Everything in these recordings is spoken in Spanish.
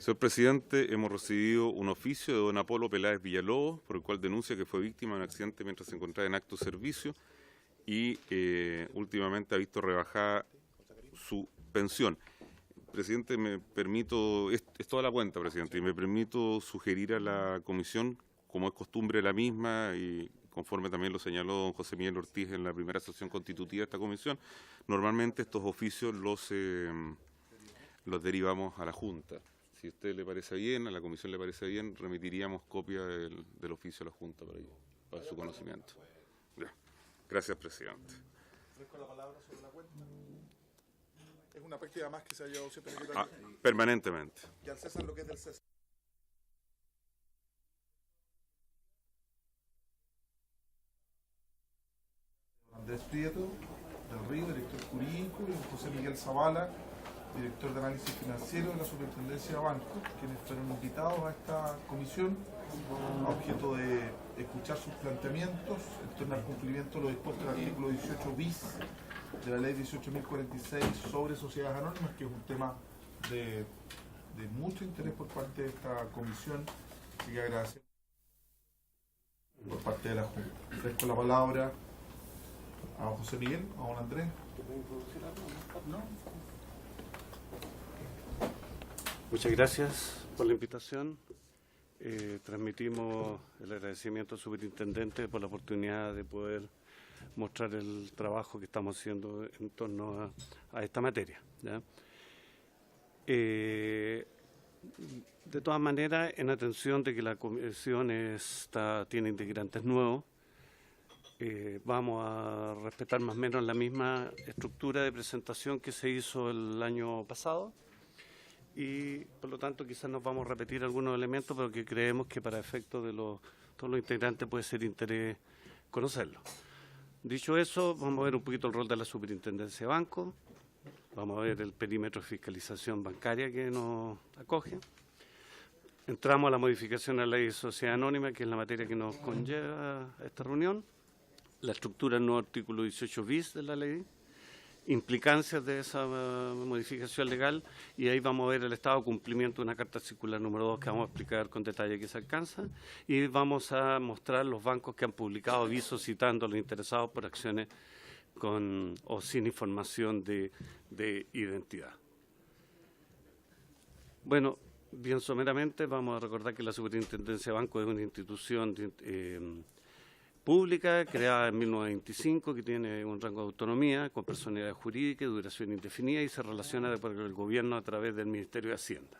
Señor presidente, hemos recibido un oficio de don Apolo Peláez Villalobos, por el cual denuncia que fue víctima de un accidente mientras se encontraba en acto de servicio y últimamente ha visto rebajada su pensión. Presidente, me permito, es toda la cuenta, presidente, y me permito sugerir a la comisión, como es costumbre la misma y conforme también lo señaló don José Miguel Ortiz en la primera sesión constitutiva de esta comisión, normalmente estos oficios los derivamos a la Junta. Si a usted le parece bien, a la comisión le parece bien, remitiríamos copia del oficio a la Junta para su conocimiento. Ya. Gracias, presidente. Con la palabra sobre la cuenta. Es una práctica más que se ha llevado siempre permanentemente. Y al César lo que es del César. Andrés Prieto, del Río, director jurídico, y José Miguel Zavala, director de análisis financiero de la Superintendencia de Bancos, quienes fueron invitados a esta comisión a objeto de escuchar sus planteamientos en torno al cumplimiento de lo dispuesto en el artículo 18 bis de la ley 18.046 sobre sociedades anónimas, que es un tema de mucho interés por parte de esta comisión, así que agradecemos por parte de la Junta. Ofrezco la palabra a don José Miguel, a don Andrés. ¿No? Muchas gracias por la invitación. Transmitimos el agradecimiento al superintendente por la oportunidad de poder mostrar el trabajo que estamos haciendo en torno a esta materia, ¿ya? De todas maneras, en atención de que la comisión tiene integrantes nuevos, vamos a respetar más o menos la misma estructura de presentación que se hizo el año pasado. Y por lo tanto quizás nos vamos a repetir algunos elementos, pero que creemos que para efectos de todos los integrantes puede ser de interés conocerlo. Dicho eso, vamos a ver un poquito el rol de la Superintendencia de Bancos, vamos a ver el perímetro de fiscalización bancaria que nos acoge. Entramos a la modificación de la ley de sociedad anónima, que es la materia que nos conlleva a esta reunión, la estructura del nuevo artículo 18 bis de la ley, implicancias de esa modificación legal, y ahí vamos a ver el estado de cumplimiento de una carta circular número 2 que vamos a explicar con detalle que se alcanza, y vamos a mostrar los bancos que han publicado avisos citando a los interesados por acciones con o sin información de identidad. Bueno, bien someramente vamos a recordar que la Superintendencia de Bancos es una institución pública, creada en 1925, que tiene un rango de autonomía, con personalidad jurídica y duración indefinida, y se relaciona con el gobierno a través del Ministerio de Hacienda.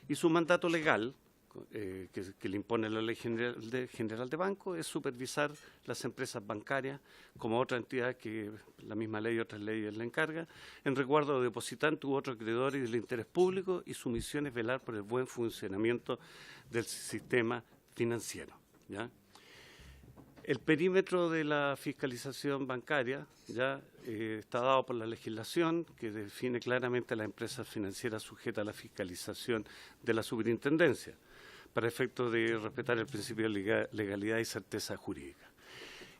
Y su mandato legal, que le impone la Ley General de Bancos, es supervisar las empresas bancarias como otra entidad que la misma ley y otras leyes le encarga, en resguardo de depositantes u otros acreedores del interés público, y su misión es velar por el buen funcionamiento del sistema financiero, ¿ya? El perímetro de la fiscalización bancaria ya está dado por la legislación, que define claramente a las empresas financieras sujetas a la fiscalización de la superintendencia, para efectos de respetar el principio de legalidad y certeza jurídica.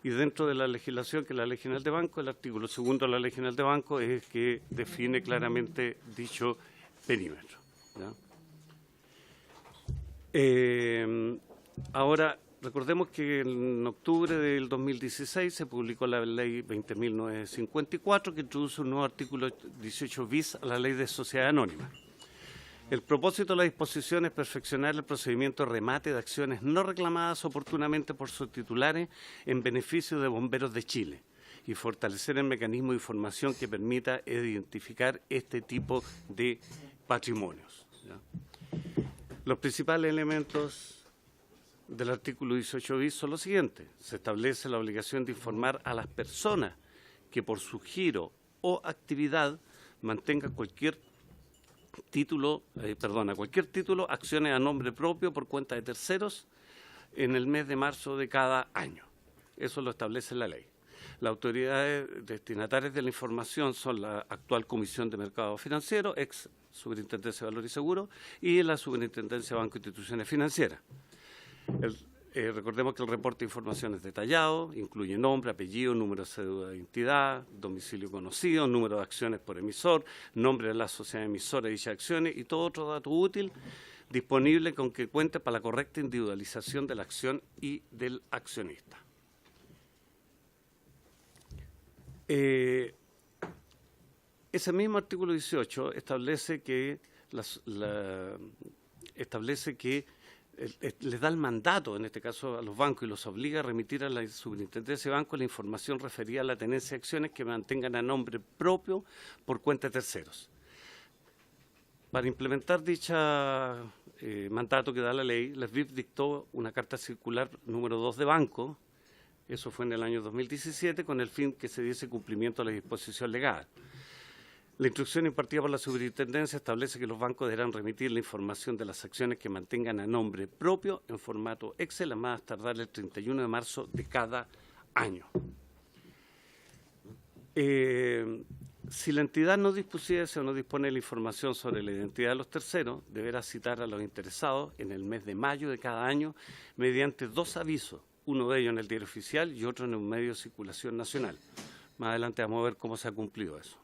Y dentro de la legislación, que es la Ley General de Banco, el artículo 2 de la Ley General de Banco es que define claramente dicho perímetro, ¿ya? Ahora, recordemos que en octubre del 2016 se publicó la Ley 20.954, que introduce un nuevo artículo 18 bis a la Ley de Sociedad Anónima. El propósito de la disposición es perfeccionar el procedimiento de remate de acciones no reclamadas oportunamente por sus titulares en beneficio de Bomberos de Chile y fortalecer el mecanismo de información que permita identificar este tipo de patrimonios, ¿ya? Los principales elementos del artículo 18 bis son los siguientes. Se establece la obligación de informar a las personas que por su giro o actividad mantengan cualquier título, acciones a nombre propio por cuenta de terceros en el mes de marzo de cada año. Eso lo establece la ley. Las autoridades destinatarias de la información son la actual Comisión de Mercado Financiero, ex Superintendencia de Valores y Seguros, y la Superintendencia de Bancos e Instituciones Financieras. Recordemos que el reporte de información es detallado, incluye nombre, apellido, número de cédula de identidad, domicilio conocido, número de acciones por emisor, nombre de la sociedad emisora de dichas acciones y todo otro dato útil disponible con que cuente para la correcta individualización de la acción y del accionista. Ese mismo artículo 18 establece que les da el mandato, en este caso a los bancos, y los obliga a remitir a la superintendencia de bancos la información referida a la tenencia de acciones que mantengan a nombre propio por cuenta de terceros. Para implementar dicho mandato que da la ley, la SBIP dictó una carta circular número 2 de banco, eso fue en el año 2017, con el fin que se diese cumplimiento a la disposición legal. La instrucción impartida por la superintendencia establece que los bancos deberán remitir la información de las acciones que mantengan a nombre propio en formato Excel a más tardar el 31 de marzo de cada año. Si la entidad no dispusiese o no dispone de la información sobre la identidad de los terceros, deberá citar a los interesados en el mes de mayo de cada año mediante 2 avisos, uno de ellos en el diario oficial y otro en un medio de circulación nacional. Más adelante vamos a ver cómo se ha cumplido eso.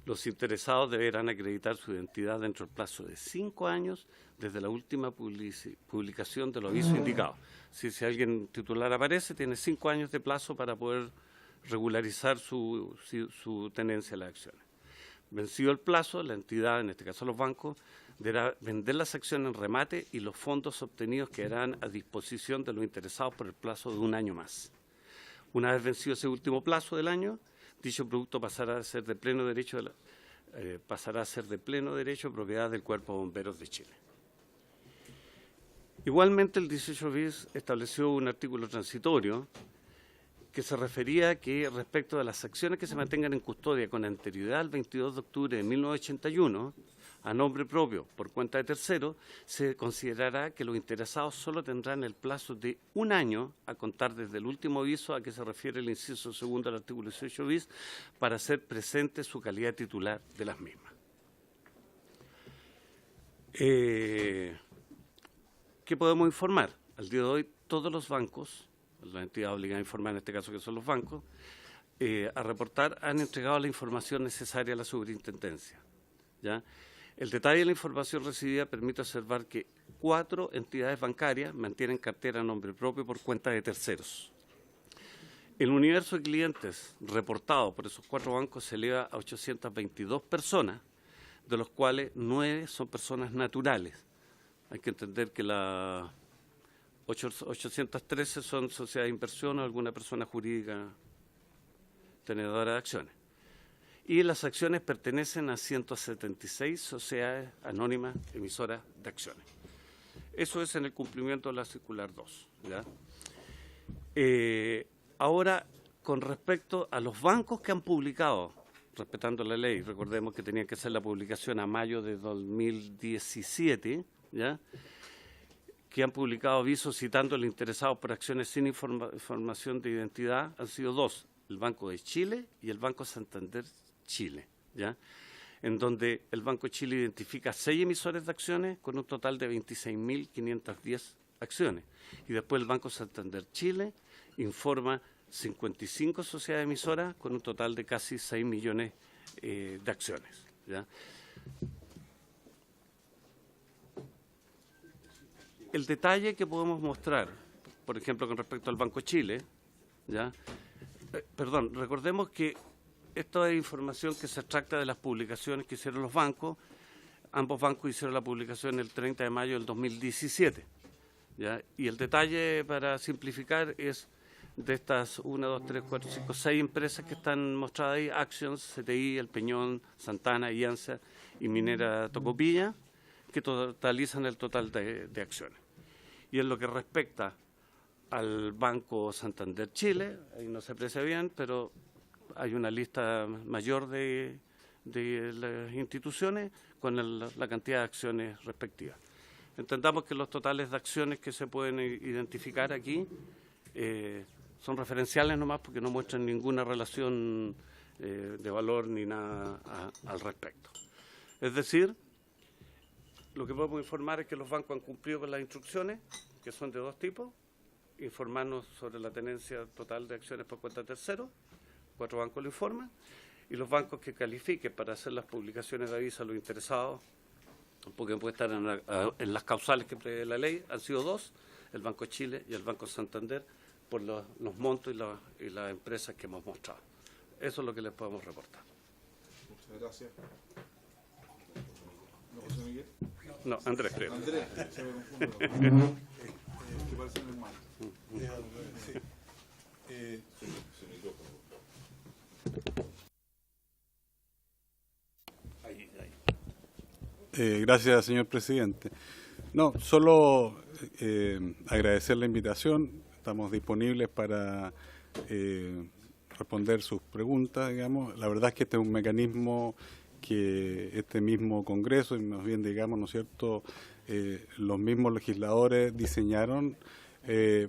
Los interesados deberán acreditar su identidad dentro del plazo de 5 años desde la última publicación del aviso indicado. Si alguien titular aparece, tiene 5 años de plazo para poder regularizar su tenencia de las acciones. Vencido el plazo, la entidad, en este caso los bancos, deberá vender las acciones en remate y los fondos obtenidos quedarán a disposición de los interesados por el plazo de 1 año más. Una vez vencido ese último plazo del año, dicho producto pasará a ser de pleno derecho propiedad del Cuerpo de Bomberos de Chile. Igualmente, el 18 bis estableció un artículo transitorio que se refería a que respecto de las acciones que se mantengan en custodia con anterioridad al 22 de octubre de 1981, a nombre propio por cuenta de tercero, se considerará que los interesados solo tendrán el plazo de 1 año a contar desde el último aviso a que se refiere el inciso segundo del artículo 18 bis para hacer presente su calidad titular de las mismas. ¿Qué podemos informar? Al día de hoy, todos los bancos, la entidad obligada a informar en este caso que son los bancos, a reportar, han entregado la información necesaria a la superintendencia, ¿ya? El detalle de la información recibida permite observar que 4 entidades bancarias mantienen cartera a nombre propio por cuenta de terceros. El universo de clientes reportado por esos 4 bancos se eleva a 822 personas, de los cuales 9 son personas naturales. Hay que entender que las 813 son sociedades de inversión o alguna persona jurídica tenedora de acciones. Y las acciones pertenecen a 176 sociedades anónimas emisoras de acciones. Eso es en el cumplimiento de la circular 2. ¿Ya? Ahora, con respecto a los bancos que han publicado, respetando la ley, recordemos que tenía que ser la publicación a mayo de 2017, ¿ya?, que han publicado avisos citando al interesado por acciones sin información de identidad, han sido 2, el Banco de Chile y el Banco Santander Chile, ¿ya?, en donde el Banco de Chile identifica 6 emisores de acciones con un total de 26.510 acciones. Y después el Banco Santander Chile informa 55 sociedades emisoras con un total de casi 6 millones de acciones, ¿ya? El detalle que podemos mostrar, por ejemplo, con respecto al Banco Chile, ¿ya? Recordemos que esta es información que se extracta de las publicaciones que hicieron los bancos. Ambos bancos hicieron la publicación el 30 de mayo del 2017. ¿Ya? Y el detalle, para simplificar, es de estas 1, 2, 3, 4, 5, 6 empresas que están mostradas ahí: Actions, CTI, El Peñón, Santana, Ianza y Minera Tocopilla, que totalizan el total de acciones. Y en lo que respecta al Banco Santander Chile, ahí no se aprecia bien, pero hay una lista mayor de las instituciones con la cantidad de acciones respectivas. Entendamos que los totales de acciones que se pueden identificar aquí son referenciales nomás, porque no muestran ninguna relación de valor ni nada al respecto. Es decir, lo que podemos informar es que los bancos han cumplido con las instrucciones, que son de dos tipos: informarnos sobre la tenencia total de acciones por cuenta de terceros, 4 bancos lo informan, y los bancos que califiquen para hacer las publicaciones de aviso a los interesados, porque puede estar en las causales que prevé la ley, han sido 2, el Banco de Chile y el Banco Santander, por los montos y las empresas que hemos mostrado. Eso es lo que les podemos reportar. Muchas gracias. ¿No, José Miguel? No, Andrés, creo. Andrés, se me confunde. ¿Qué parece mi hermano? Sí. Gracias, señor presidente. No, solo agradecer la invitación. Estamos disponibles para responder sus preguntas, digamos. La verdad es que este es un mecanismo que este mismo Congreso, y más bien digamos, ¿no es cierto?, los mismos legisladores diseñaron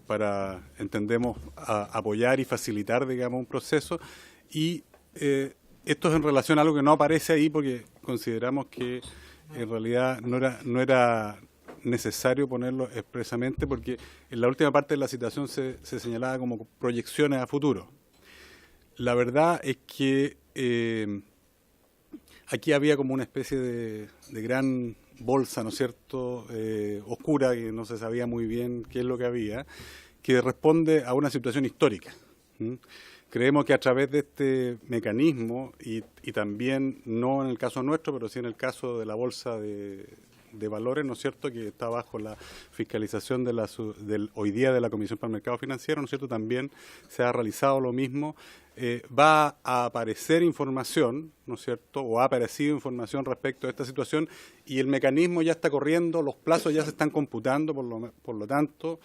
para, entendemos, apoyar y facilitar, digamos, un proceso. Y esto es en relación a algo que no aparece ahí porque consideramos que en realidad no era necesario ponerlo expresamente, porque en la última parte de la citación se señalaba como proyecciones a futuro. La verdad es que aquí había como una especie de gran bolsa, ¿no es cierto?, oscura, que no se sabía muy bien qué es lo que había, que responde a una situación histórica. Creemos que a través de este mecanismo, y también no en el caso nuestro, pero sí en el caso de la bolsa de valores, ¿no es cierto?, que está bajo la fiscalización hoy día de la Comisión para el Mercado Financiero, ¿no es cierto?, también se ha realizado lo mismo. Va a aparecer información, ¿no es cierto?, o ha aparecido información respecto a esta situación, y el mecanismo ya está corriendo, los plazos ya se están computando, por lo tanto,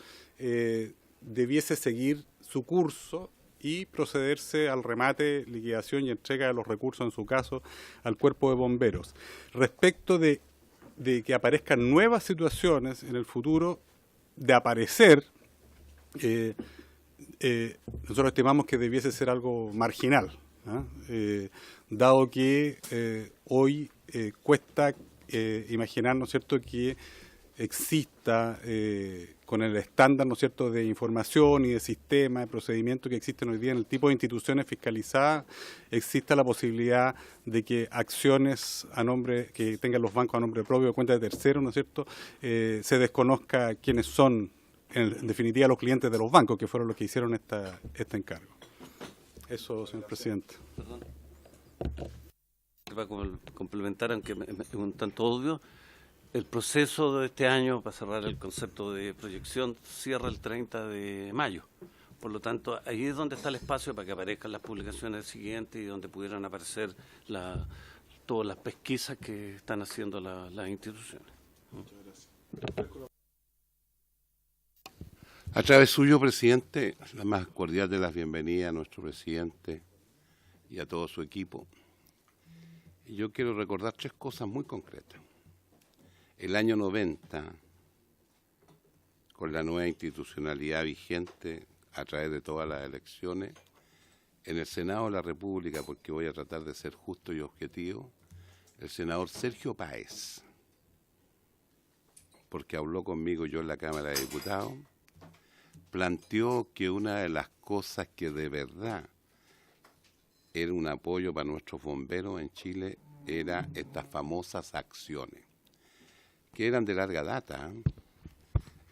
debiese seguir su curso y procederse al remate, liquidación y entrega de los recursos, en su caso, al Cuerpo de Bomberos. Respecto de que aparezcan nuevas situaciones en el futuro, de aparecer, nosotros estimamos que debiese ser algo marginal, dado que hoy cuesta imaginar, ¿no es cierto?, que exista con el estándar, ¿no es cierto?, de información y de sistema, de procedimiento que existen hoy día en el tipo de instituciones fiscalizadas, exista la posibilidad de que acciones que tengan los bancos a nombre propio o cuenta de terceros, ¿no es cierto?, se desconozca quiénes son, en definitiva, los clientes de los bancos, que fueron los que hicieron este encargo. Eso, señor presidente. Perdón. Para complementar, aunque es un tanto obvio, el proceso de este año, para cerrar el concepto de proyección, cierra el 30 de mayo. Por lo tanto, ahí es donde está el espacio para que aparezcan las publicaciones siguientes y donde pudieran aparecer todas las pesquisas que están haciendo las instituciones. Muchas gracias. A través suyo, presidente, la más cordial de las bienvenidas a nuestro presidente y a todo su equipo. Yo quiero recordar 3 cosas muy concretas. El año 90, con la nueva institucionalidad vigente a través de todas las elecciones, en el Senado de la República, porque voy a tratar de ser justo y objetivo, el senador Sergio Páez, porque habló conmigo yo en la Cámara de Diputados, planteó que una de las cosas que de verdad era un apoyo para nuestros bomberos en Chile era estas famosas acciones, que eran de larga data.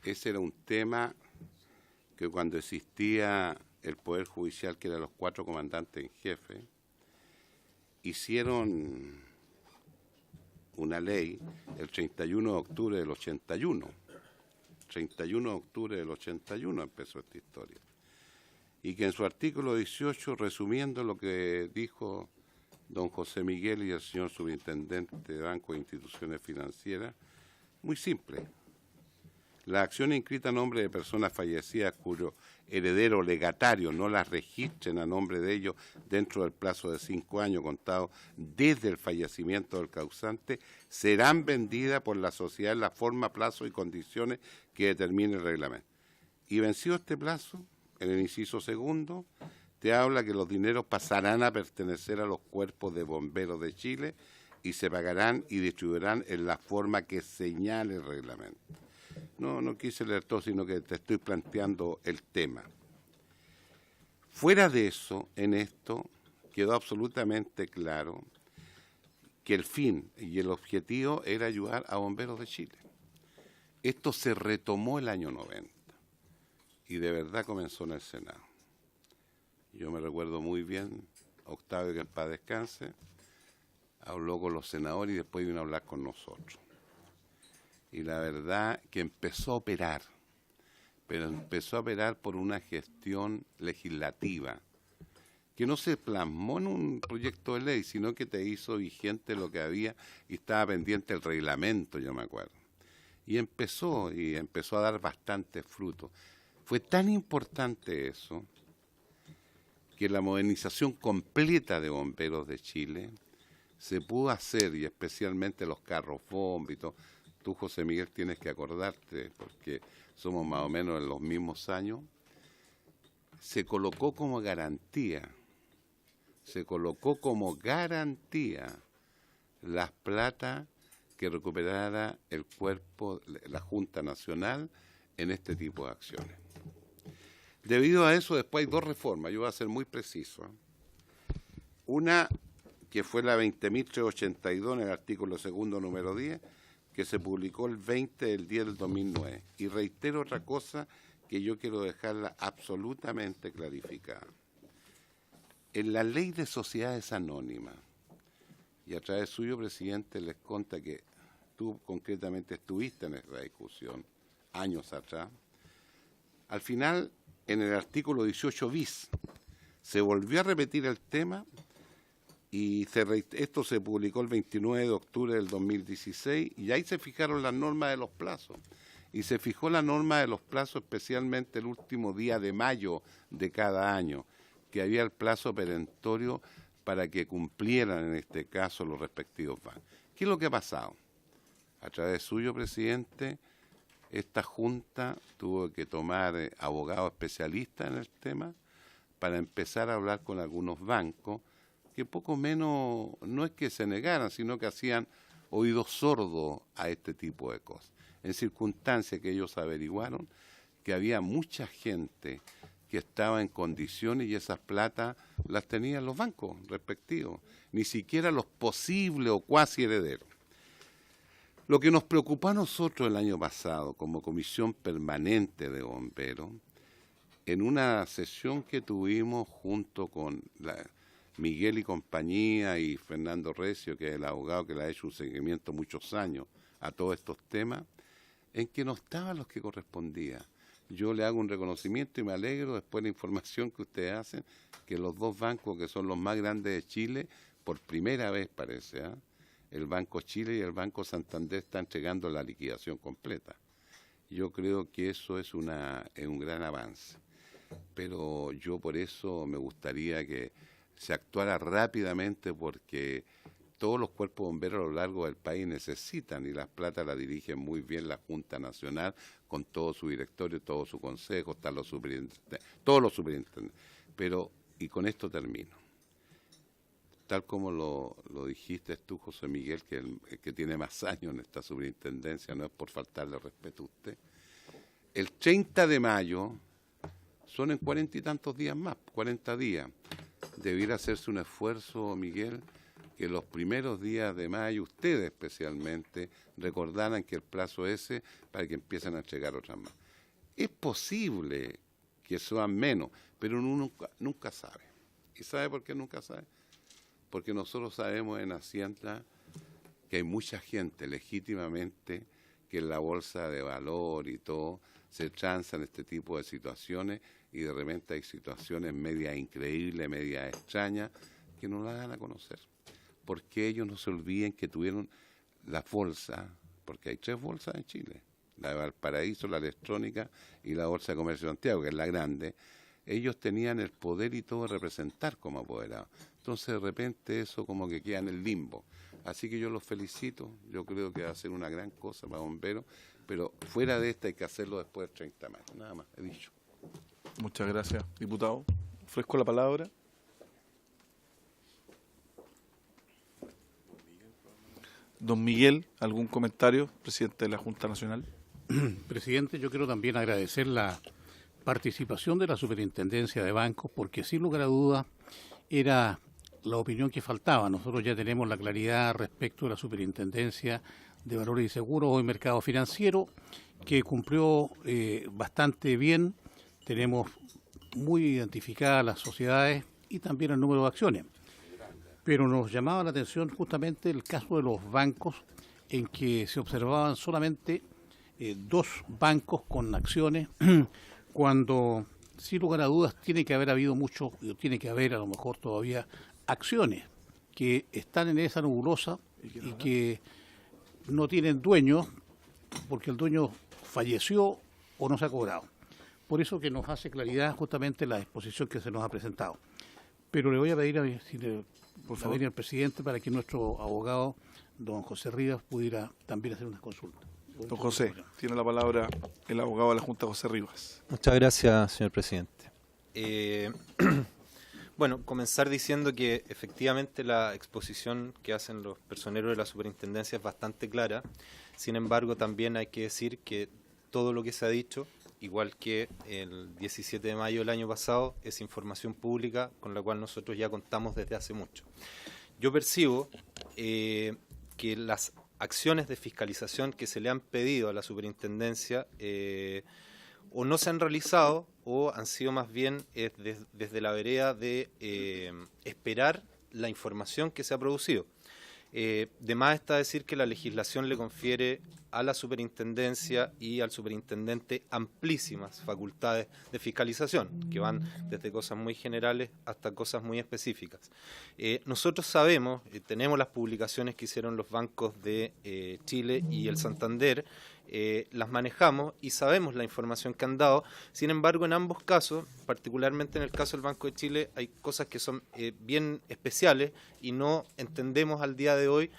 Ese era un tema que cuando existía el Poder Judicial, que eran los 4 comandantes en jefe, hicieron una ley el 31 de octubre del 81. 31 de octubre del 81 empezó esta historia. Y que en su artículo 18, resumiendo lo que dijo don José Miguel y el señor superintendente de Bancos e Instituciones Financieras, muy simple. Las acciones inscritas a nombre de personas fallecidas cuyo heredero legatario no las registren a nombre de ellos dentro del plazo de 5 años contado desde el fallecimiento del causante serán vendidas por la sociedad en la forma, plazo y condiciones que determine el reglamento. Y vencido este plazo, en el inciso 2, te habla que los dineros pasarán a pertenecer a los cuerpos de bomberos de Chile y se pagarán y distribuirán en la forma que señale el reglamento. No quise leer todo, sino que te estoy planteando el tema. Fuera de eso, en esto quedó absolutamente claro que el fin y el objetivo era ayudar a Bomberos de Chile. Esto se retomó el año 90 y de verdad comenzó en el Senado. Yo me recuerdo muy bien, Octavio, que en paz descanse, habló con los senadores y después vino a hablar con nosotros. Y la verdad que empezó a operar, pero empezó a operar por una gestión legislativa que no se plasmó en un proyecto de ley, sino que te hizo vigente lo que había y estaba pendiente el reglamento, yo me acuerdo. Y empezó a dar bastante fruto. Fue tan importante eso que la modernización completa de Bomberos de Chile se pudo hacer, y especialmente los carros bomba y todo. Tú, José Miguel, tienes que acordarte, porque somos más o menos en los mismos años. Se colocó como garantía las plata que recuperara el cuerpo, la Junta Nacional, en este tipo de acciones. Debido a eso, después hay dos reformas, yo voy a ser muy preciso. Una, que fue la 20.382 en el artículo segundo, número 10, que se publicó el 20 del 10 del 2009. Y reitero otra cosa que yo quiero dejarla absolutamente clarificada. En la ley de sociedades anónimas, y a través suyo, presidente, les consta que tú concretamente estuviste en esta discusión años atrás, al final, en el artículo 18 bis, se volvió a repetir el tema y esto se publicó el 29 de octubre del 2016 y ahí se fijaron las normas de los plazos. Y se fijó la norma de los plazos especialmente el último día de mayo de cada año, que había el plazo perentorio para que cumplieran en este caso los respectivos bancos. ¿Qué es lo que ha pasado? A través suyo, presidente, esta Junta tuvo que tomar abogados especialistas en el tema para empezar a hablar con algunos bancos que poco menos no es que se negaran, sino que hacían oídos sordos a este tipo de cosas. En circunstancias que ellos averiguaron que había mucha gente que estaba en condiciones y esas plata las tenían los bancos respectivos, ni siquiera los posibles o cuasi herederos. Lo que nos preocupó a nosotros el año pasado como Comisión Permanente de Bomberos, en una sesión que tuvimos junto con Miguel y compañía y Fernando Recio, que es el abogado que le ha hecho un seguimiento muchos años a todos estos temas, en que no estaban los que correspondía. Yo le hago un reconocimiento y me alegro después de la información que ustedes hacen, que los dos bancos que son los más grandes de Chile, por primera vez parece, el Banco Chile y el Banco Santander están entregando la liquidación completa. Yo creo que eso es un gran avance, pero yo por eso me gustaría que se actuara rápidamente porque todos los cuerpos bomberos a lo largo del país necesitan y las plata la dirigen muy bien la Junta Nacional con todo su directorio, todo su consejo, están los superintendentes, todos los superintendentes. Pero, y con esto termino, tal como lo dijiste tú, José Miguel, que tiene más años en esta superintendencia, no es por faltarle respeto a usted, el 30 de mayo son en 40 y tantos días más, 40 días. Debiera hacerse un esfuerzo, Miguel, que los primeros días de mayo, ustedes especialmente, recordaran que el plazo ese para que empiecen a entregar otras más. Es posible que sean menos, pero uno nunca sabe. ¿Y sabe por qué nunca sabe? Porque nosotros sabemos en Hacienda que hay mucha gente legítimamente que en la bolsa de valor y todo se transa en este tipo de situaciones y de repente hay situaciones medias increíbles, medias extrañas, que no las dan a conocer. Porque ellos no se olviden que tuvieron la bolsa, porque hay 3 bolsas en Chile, la de Valparaíso, la electrónica y la Bolsa de Comercio de Santiago, que es la grande. Ellos tenían el poder y todo de representar como apoderados. Entonces de repente eso como que queda en el limbo. Así que yo los felicito, yo creo que va a ser una gran cosa para bomberos, pero fuera de esta hay que hacerlo después del 30 de mayo, nada más, he dicho. Muchas gracias, diputado. Ofrezco la palabra. Don Miguel, ¿algún comentario, presidente de la Junta Nacional? Presidente, yo quiero también agradecer la participación de la Superintendencia de Bancos, porque sin lugar a dudas era la opinión que faltaba. Nosotros ya tenemos la claridad respecto de la Superintendencia de Valores y Seguros, hoy Mercado Financiero, que cumplió bastante bien. Tenemos muy identificadas las sociedades y también el número de acciones. Pero nos llamaba la atención justamente el caso de los bancos, en que se observaban solamente 2 bancos con acciones, cuando sin lugar a dudas tiene que haber habido mucho, tiene que haber a lo mejor todavía acciones que están en esa nebulosa y que no tienen dueño, porque el dueño falleció o no se ha cobrado. Por eso que nos hace claridad justamente la exposición que se nos ha presentado. Pero le voy a pedir por favor al presidente para que nuestro abogado, don José Rivas, pudiera también hacer unas consultas. Don José, tiene la palabra el abogado de la Junta, José Rivas. Muchas gracias, señor presidente. Bueno, comenzar diciendo que efectivamente la exposición que hacen los personeros de la superintendencia es bastante clara. Sin embargo, también hay que decir que todo lo que se ha dicho, igual que el 17 de mayo del año pasado, es información pública con la cual nosotros ya contamos desde hace mucho. Yo percibo que las acciones de fiscalización que se le han pedido a la superintendencia o no se han realizado o han sido más bien desde la vereda de esperar la información que se ha producido. De más está decir que la legislación le confiere a la superintendencia y al superintendente amplísimas facultades de fiscalización, que van desde cosas muy generales hasta cosas muy específicas. Nosotros sabemos, tenemos las publicaciones que hicieron los bancos de Chile y el Santander, las manejamos y sabemos la información que han dado. Sin embargo, en ambos casos, particularmente en el caso del Banco de Chile, hay cosas que son bien especiales y no entendemos al día de hoy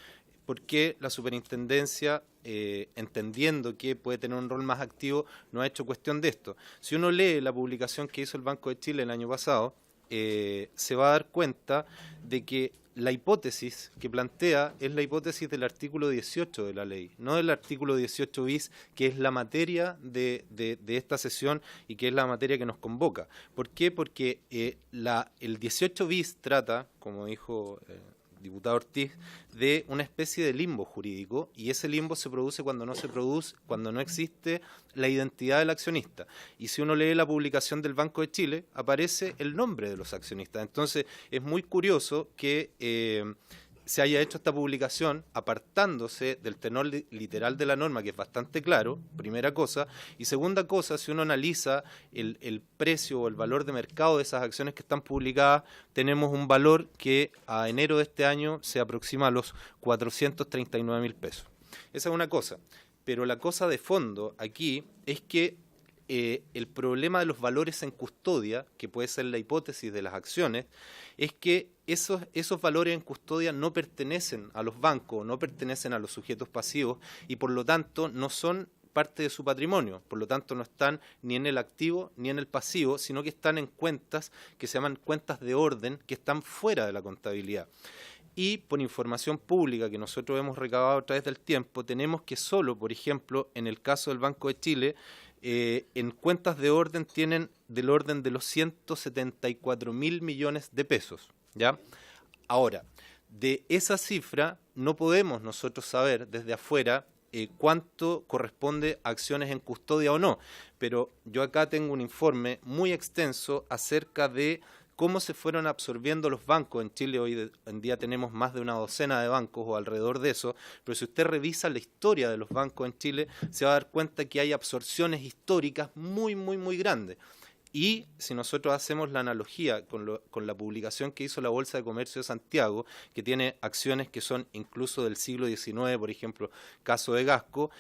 por qué la superintendencia, entendiendo que puede tener un rol más activo, no ha hecho cuestión de esto. Si uno lee la publicación que hizo el Banco de Chile el año pasado, se va a dar cuenta de que la hipótesis que plantea es la hipótesis del artículo 18 de la ley, no del artículo 18 bis, que es la materia de esta sesión y que es la materia que nos convoca. ¿Por qué? Porque el 18 bis trata, como dijo diputado Ortiz, de una especie de limbo jurídico, y ese limbo se produce cuando no existe la identidad del accionista. Y si uno lee la publicación del Banco de Chile, aparece el nombre de los accionistas. Entonces, es muy curioso que se haya hecho esta publicación apartándose del tenor literal de la norma, que es bastante claro, primera cosa, y segunda cosa, si uno analiza el precio o el valor de mercado de esas acciones que están publicadas, tenemos un valor que a enero de este año se aproxima a los 439.000 pesos. Esa es una cosa, pero la cosa de fondo aquí es que el problema de los valores en custodia, que puede ser la hipótesis de las acciones, es que esos valores en custodia no pertenecen a los bancos, no pertenecen a los sujetos pasivos y por lo tanto no son parte de su patrimonio, por lo tanto no están ni en el activo ni en el pasivo, sino que están en cuentas que se llaman cuentas de orden, que están fuera de la contabilidad. Y por información pública que nosotros hemos recabado a través del tiempo, tenemos que solo, por ejemplo, en el caso del Banco de Chile, en cuentas de orden tienen del orden de los 174.000 millones de pesos, ¿ya? Ahora, de esa cifra no podemos nosotros saber desde afuera cuánto corresponde a acciones en custodia o no, pero yo acá tengo un informe muy extenso acerca de cómo se fueron absorbiendo los bancos. En Chile hoy en día tenemos más de una docena de bancos o alrededor de eso, pero si usted revisa la historia de los bancos en Chile, se va a dar cuenta que hay absorciones históricas muy, muy, muy grandes. Y si nosotros hacemos la analogía con la publicación que hizo la Bolsa de Comercio de Santiago, que tiene acciones que son incluso del siglo XIX, por ejemplo, caso de Gasco,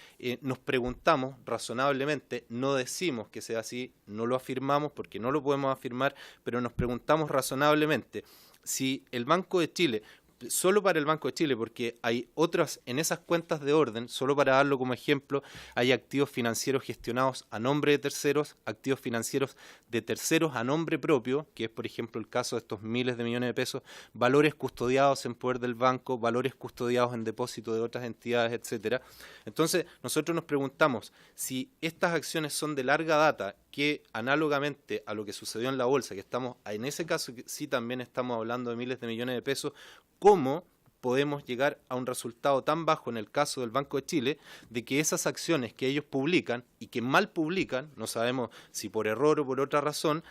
nos preguntamos razonablemente, no decimos que sea así, no lo afirmamos porque no lo podemos afirmar, pero nos preguntamos razonablemente, si el Banco de Chile solo para el Banco de Chile, porque hay otras, en esas cuentas de orden, solo para darlo como ejemplo, hay activos financieros gestionados a nombre de terceros, activos financieros de terceros a nombre propio, que es por ejemplo el caso de estos miles de millones de pesos, valores custodiados en poder del banco, valores custodiados en depósito de otras entidades, etcétera. Entonces, nosotros nos preguntamos si estas acciones son de larga data, que análogamente a lo que sucedió en la bolsa, que estamos, en ese caso sí también estamos hablando de miles de millones de pesos, ¿cómo podemos llegar a un resultado tan bajo en el caso del Banco de Chile de que esas acciones que ellos publican y que mal publican, no sabemos si por error o por otra razón,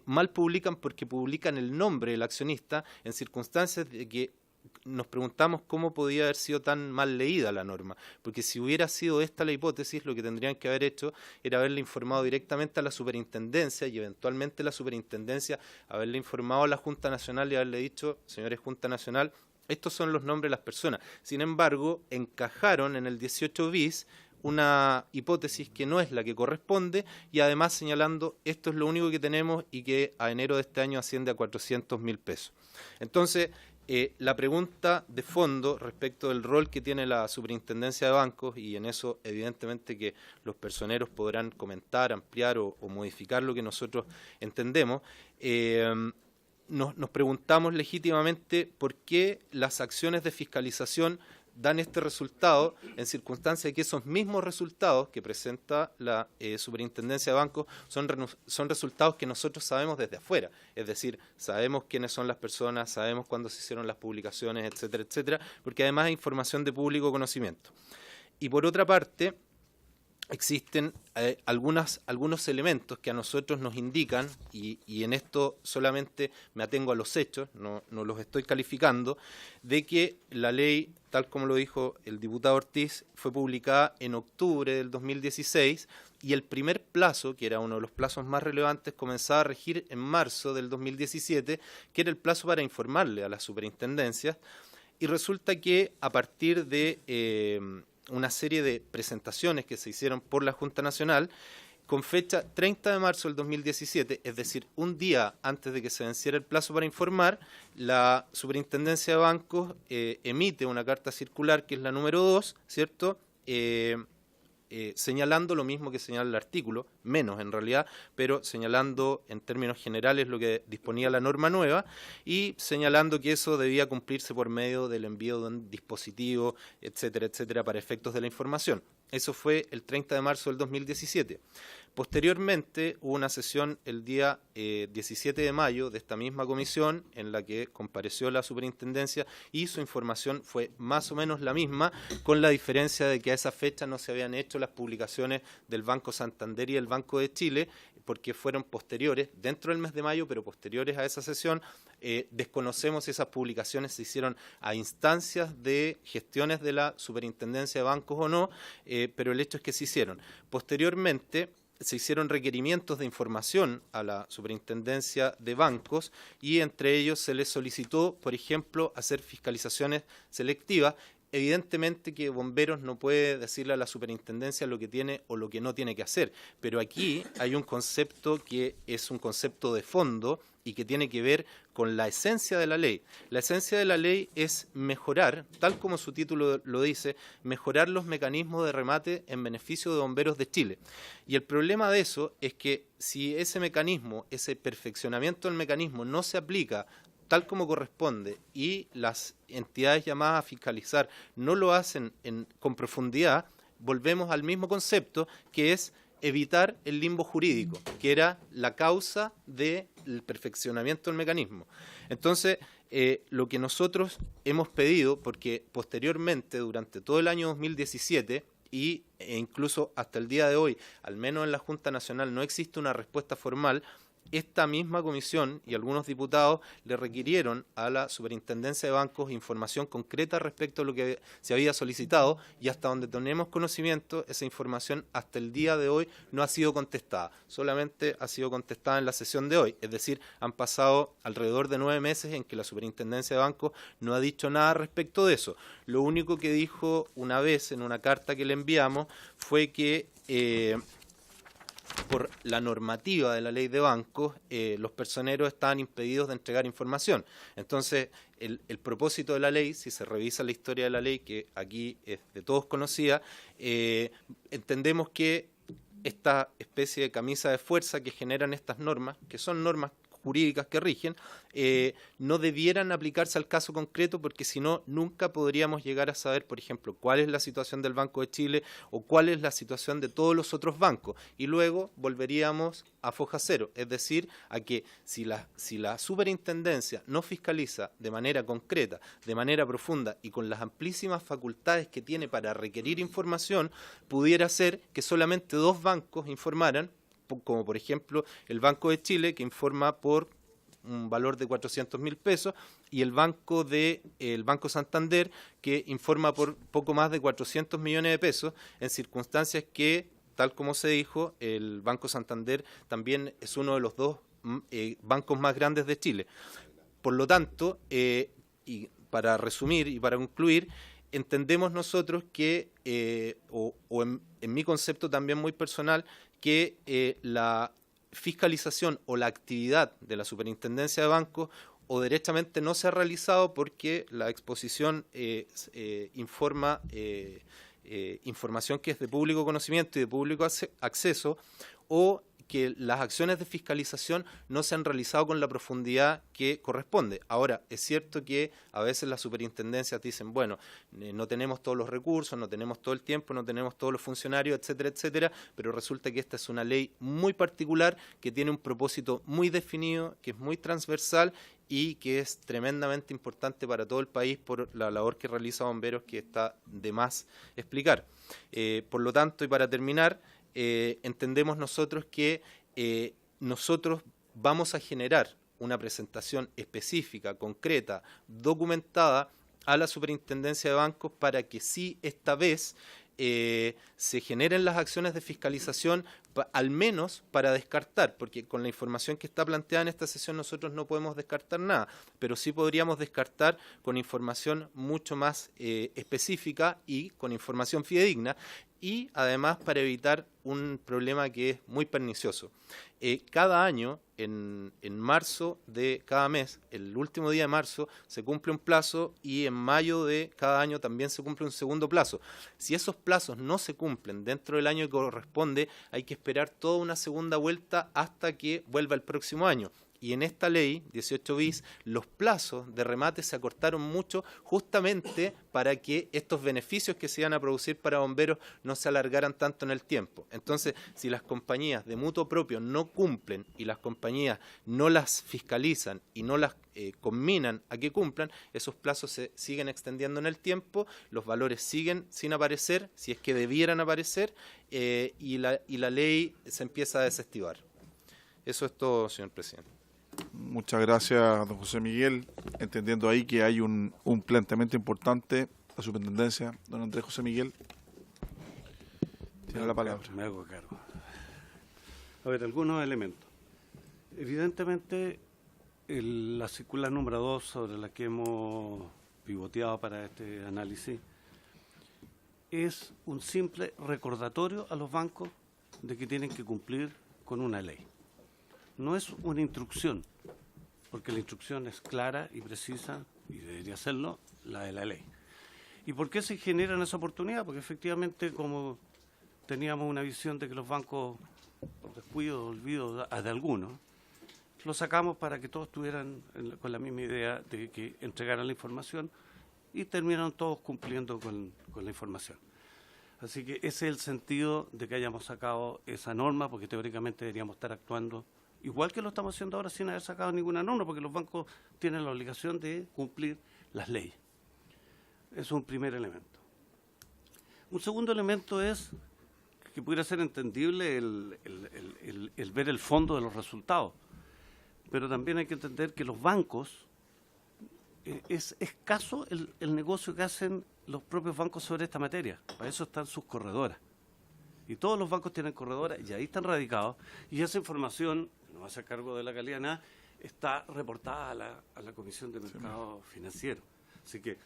mal publican porque publican el nombre del accionista en circunstancias de que nos preguntamos cómo podía haber sido tan mal leída la norma, porque si hubiera sido esta la hipótesis, lo que tendrían que haber hecho era haberle informado directamente a la superintendencia y eventualmente la superintendencia haberle informado a la Junta Nacional y haberle dicho, señores Junta Nacional, estos son los nombres de las personas. Sin embargo, encajaron en el 18 bis una hipótesis que no es la que corresponde y además señalando esto es lo único que tenemos y que a enero de este año asciende a 400.000 pesos. Entonces, la pregunta de fondo respecto del rol que tiene la superintendencia de bancos, y en eso evidentemente que los personeros podrán comentar, ampliar o modificar lo que nosotros entendemos, nos preguntamos legítimamente por qué las acciones de fiscalización dan este resultado en circunstancia de que esos mismos resultados que presenta la superintendencia de bancos son resultados que nosotros sabemos desde afuera, es decir, sabemos quiénes son las personas, sabemos cuándo se hicieron las publicaciones, etcétera, etcétera, porque además hay información de público conocimiento. Y por otra parte, existen algunos elementos que a nosotros nos indican, y en esto solamente me atengo a los hechos, no los estoy calificando, de que la ley, tal como lo dijo el diputado Ortiz, fue publicada en octubre del 2016 y el primer plazo, que era uno de los plazos más relevantes, comenzaba a regir en marzo del 2017, que era el plazo para informarle a las superintendencias, y resulta que a partir de una serie de presentaciones que se hicieron por la Junta Nacional, con fecha 30 de marzo del 2017, es decir, un día antes de que se venciera el plazo para informar, la Superintendencia de Bancos emite una carta circular, que es la número 2, ¿cierto?, señalando lo mismo que señala el artículo, menos en realidad, pero señalando en términos generales lo que disponía la norma nueva y señalando que eso debía cumplirse por medio del envío de un dispositivo, etcétera, etcétera, para efectos de la información. Eso fue el 30 de marzo del 2017. Posteriormente hubo una sesión el día 17 de mayo de esta misma comisión en la que compareció la superintendencia y su información fue más o menos la misma, con la diferencia de que a esa fecha no se habían hecho las publicaciones del Banco Santander y el Banco de Chile, porque fueron posteriores, dentro del mes de mayo, pero posteriores a esa sesión. Desconocemos si esas publicaciones se hicieron a instancias de gestiones de la Superintendencia de Bancos o no, pero el hecho es que se hicieron. Posteriormente se hicieron requerimientos de información a la Superintendencia de Bancos y entre ellos se les solicitó, por ejemplo, hacer fiscalizaciones selectivas. Evidentemente que Bomberos no puede decirle a la superintendencia lo que tiene o lo que no tiene que hacer, pero aquí hay un concepto que es un concepto de fondo y que tiene que ver con la esencia de la ley. La esencia de la ley es mejorar, tal como su título lo dice, mejorar los mecanismos de remate en beneficio de Bomberos de Chile. Y el problema de eso es que si ese mecanismo, ese perfeccionamiento del mecanismo no se aplica tal como corresponde y las entidades llamadas a fiscalizar no lo hacen con profundidad, volvemos al mismo concepto, que es evitar el limbo jurídico, que era la causa del perfeccionamiento del mecanismo. Entonces, lo que nosotros hemos pedido, porque posteriormente, durante todo el año 2017, e incluso hasta el día de hoy, al menos en la Junta Nacional, no existe una respuesta formal, esta misma comisión y algunos diputados le requirieron a la Superintendencia de Bancos información concreta respecto a lo que se había solicitado y hasta donde tenemos conocimiento, esa información hasta el día de hoy no ha sido contestada, solamente ha sido contestada en la sesión de hoy, es decir, han pasado alrededor de 9 meses en que la Superintendencia de Bancos no ha dicho nada respecto de eso. Lo único que dijo una vez en una carta que le enviamos fue que por la normativa de la ley de bancos, los personeros estaban impedidos de entregar información. Entonces, el propósito de la ley, si se revisa la historia de la ley, que aquí es de todos conocida, entendemos que esta especie de camisa de fuerza que generan estas normas, que son normas jurídicas que rigen, no debieran aplicarse al caso concreto, porque si no, nunca podríamos llegar a saber, por ejemplo, cuál es la situación del Banco de Chile o cuál es la situación de todos los otros bancos, y luego volveríamos a foja cero, es decir, a que si la superintendencia no fiscaliza de manera concreta, de manera profunda y con las amplísimas facultades que tiene para requerir información, pudiera ser que solamente 2 bancos informaran, como por ejemplo el Banco de Chile, que informa por un valor de 400.000 pesos, y el Banco Santander, que informa por poco más de 400 millones de pesos, en circunstancias que, tal como se dijo, el Banco Santander también es uno de los 2 bancos más grandes de Chile. Por lo tanto, y para resumir y para concluir, entendemos nosotros que, en mi concepto también muy personal, que la fiscalización o la actividad de la Superintendencia de Bancos o derechamente no se ha realizado porque la exposición informa información que es de público conocimiento y de público acceso, o que las acciones de fiscalización no se han realizado con la profundidad que corresponde. Ahora, es cierto que a veces las superintendencias dicen, bueno, no tenemos todos los recursos, no tenemos todo el tiempo, no tenemos todos los funcionarios, etcétera, etcétera, pero resulta que esta es una ley muy particular, que tiene un propósito muy definido, que es muy transversal y que es tremendamente importante para todo el país por la labor que realiza Bomberos, que está de más explicar. Por lo tanto, y para terminar, entendemos nosotros que nosotros vamos a generar una presentación específica, concreta, documentada a la Superintendencia de Bancos para que sí esta vez se generen las acciones de fiscalización, al menos para descartar, porque con la información que está planteada en esta sesión nosotros no podemos descartar nada, pero sí podríamos descartar con información mucho más específica y con información fidedigna, y además para evitar un problema que es muy pernicioso. Cada año, en marzo de cada mes, el último día de marzo, se cumple un plazo, y en mayo de cada año también se cumple un segundo plazo. Si esos plazos no se cumplen dentro del año que corresponde, hay que esperar toda una segunda vuelta hasta que vuelva el próximo año. Y en esta ley, 18 bis, los plazos de remate se acortaron mucho, justamente para que estos beneficios que se iban a producir para bomberos no se alargaran tanto en el tiempo. Entonces, si las compañías de mutuo propio no cumplen y las compañías no las fiscalizan y no las conminan a que cumplan, esos plazos se siguen extendiendo en el tiempo, los valores siguen sin aparecer, si es que debieran aparecer, y la ley se empieza a desestivar. Eso es todo, señor presidente. Muchas gracias, don José Miguel. Entendiendo ahí que hay un planteamiento importante, la superintendencia, don Andrés José Miguel, tiene la palabra. Me hago cargo. A ver, algunos elementos. Evidentemente, la circular número 2 sobre la que hemos pivoteado para este análisis es un simple recordatorio a los bancos de que tienen que cumplir con una ley. No es una instrucción, porque la instrucción es clara y precisa, y debería serlo, la de la ley. ¿Y por qué se genera esa oportunidad? Porque efectivamente, como teníamos una visión de que los bancos, por descuido, olvido de algunos, lo sacamos para que todos estuvieran con la misma idea de que entregaran la información, y terminaron todos cumpliendo con la información. Así que ese es el sentido de que hayamos sacado esa norma, porque teóricamente deberíamos estar actuando igual que lo estamos haciendo ahora sin haber sacado ninguna norma, porque los bancos tienen la obligación de cumplir las leyes. Eso es un primer elemento. Un segundo elemento es que pudiera ser entendible el ver el fondo de los resultados, pero también hay que entender que los bancos, es escaso el negocio que hacen los propios bancos sobre esta materia. Para eso están sus corredoras. Y todos los bancos tienen corredoras y ahí están radicados, y esa información, no va a hacer cargo de la calidad nada, está reportada a la Comisión de Mercado Financiero. Así que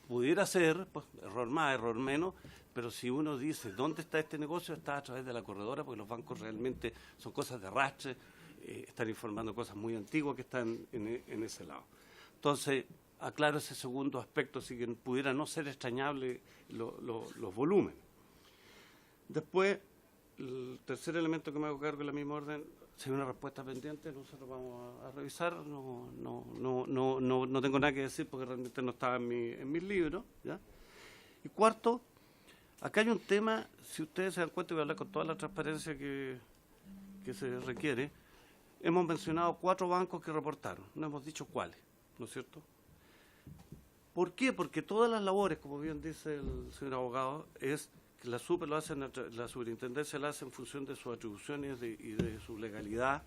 pudiera ser, pues, error más, error menos, pero si uno dice dónde está este negocio, está a través de la corredora, porque los bancos realmente son cosas de arrastre, están informando cosas muy antiguas que están en ese lado. Entonces, aclaro ese segundo aspecto, así que pudiera no ser extrañable los volúmenes. Después, el tercer elemento que me hago cargo en la misma orden, si hay una respuesta pendiente, nosotros vamos a revisar, no tengo nada que decir porque realmente no estaba en mis libros, ¿ya? Y cuarto, acá hay un tema, si ustedes se dan cuenta, y voy a hablar con toda la transparencia que se requiere. Hemos mencionado 4 bancos que reportaron, no hemos dicho cuáles, ¿no es cierto? ¿Por qué? Porque todas las labores, como bien dice el señor abogado, es que la superintendencia la hace en función de sus atribuciones y de su legalidad,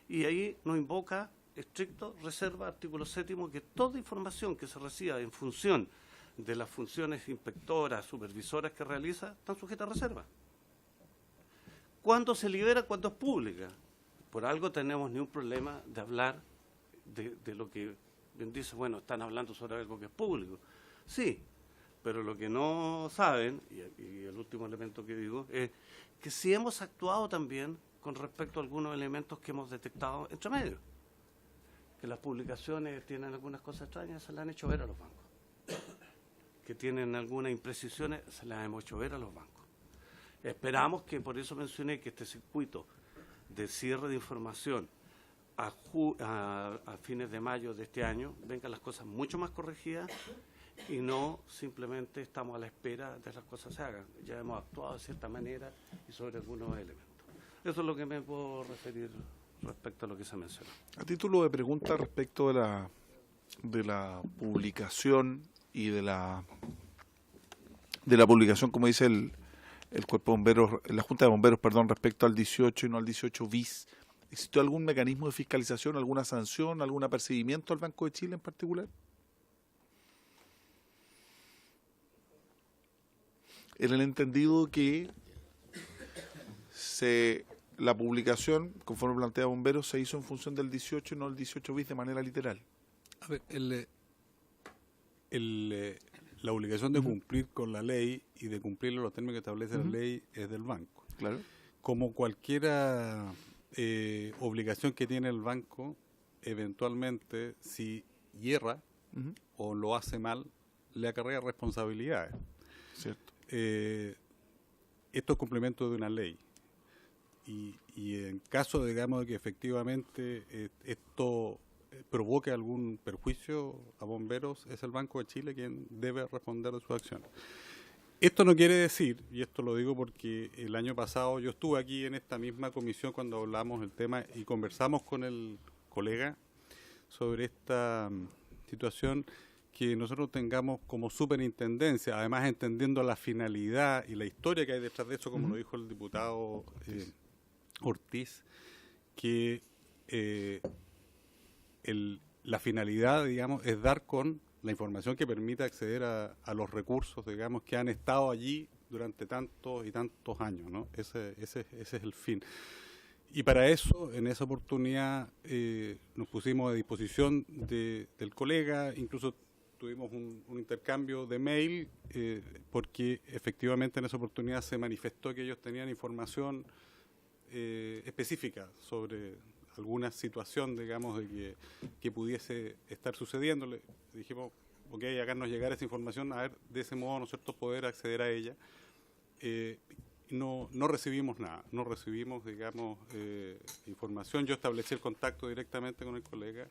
y ahí nos invoca estricto reserva, artículo 7, que toda información que se reciba en función de las funciones inspectoras, supervisoras que realiza, están sujetas a reserva. ¿Cuándo se libera? Cuando es pública. Por algo tenemos ni un problema de hablar de lo que bien dice, bueno, están hablando sobre algo que es público. Sí, pero lo que no saben, y el último elemento que digo, es que sí hemos actuado también con respecto a algunos elementos que hemos detectado entre medio. Que las publicaciones tienen algunas cosas extrañas, se las han hecho ver a los bancos. Que tienen algunas imprecisiones, se las hemos hecho ver a los bancos. Esperamos que, por eso mencioné que este circuito de cierre de información a fines de mayo de este año vengan las cosas mucho más corregidas y no simplemente estamos a la espera de que las cosas se hagan. Ya hemos actuado de cierta manera y sobre algunos elementos. Eso es lo que me puedo referir respecto a lo que se mencionó. A título de pregunta respecto de la publicación y de la publicación, como dice el Cuerpo de Bomberos, la Junta de Bomberos, perdón, respecto al 18 y no al 18 bis, ¿existió algún mecanismo de fiscalización, alguna sanción, algún apercibimiento al Banco de Chile en particular? En el entendido que la publicación, conforme plantea Bomberos, se hizo en función del 18 y no el 18 bis de manera literal. A ver, la obligación de cumplir con la ley y de cumplir los términos que establece la ley es del banco. Claro. Como cualquier obligación que tiene el banco, eventualmente, si hierra o lo hace mal, le acarrea responsabilidades. Cierto. Esto es cumplimiento de una ley. Y en caso, digamos, de que efectivamente esto provoque algún perjuicio a bomberos, es el Banco de Chile quien debe responder de sus acciones. Esto no quiere decir, y esto lo digo porque el año pasado yo estuve aquí en esta misma comisión cuando hablamos del tema y conversamos con el colega sobre esta situación, que nosotros tengamos como superintendencia, además entendiendo la finalidad y la historia que hay detrás de eso, como lo dijo el diputado Ortiz, que la finalidad, digamos, es dar con la información que permita acceder a los recursos, digamos, que han estado allí durante tantos y tantos años, ¿no? Ese es el fin. Y para eso, en esa oportunidad, nos pusimos a disposición del colega, incluso tuvimos un intercambio de mail, porque efectivamente en esa oportunidad se manifestó que ellos tenían información específica sobre alguna situación, digamos, de que pudiese estar sucediendo. Le dijimos, ok, háganos llegar esa información, a ver, de ese modo nosotros poder acceder a ella. No recibimos nada, no recibimos, digamos, información. Yo establecí el contacto directamente con el colega,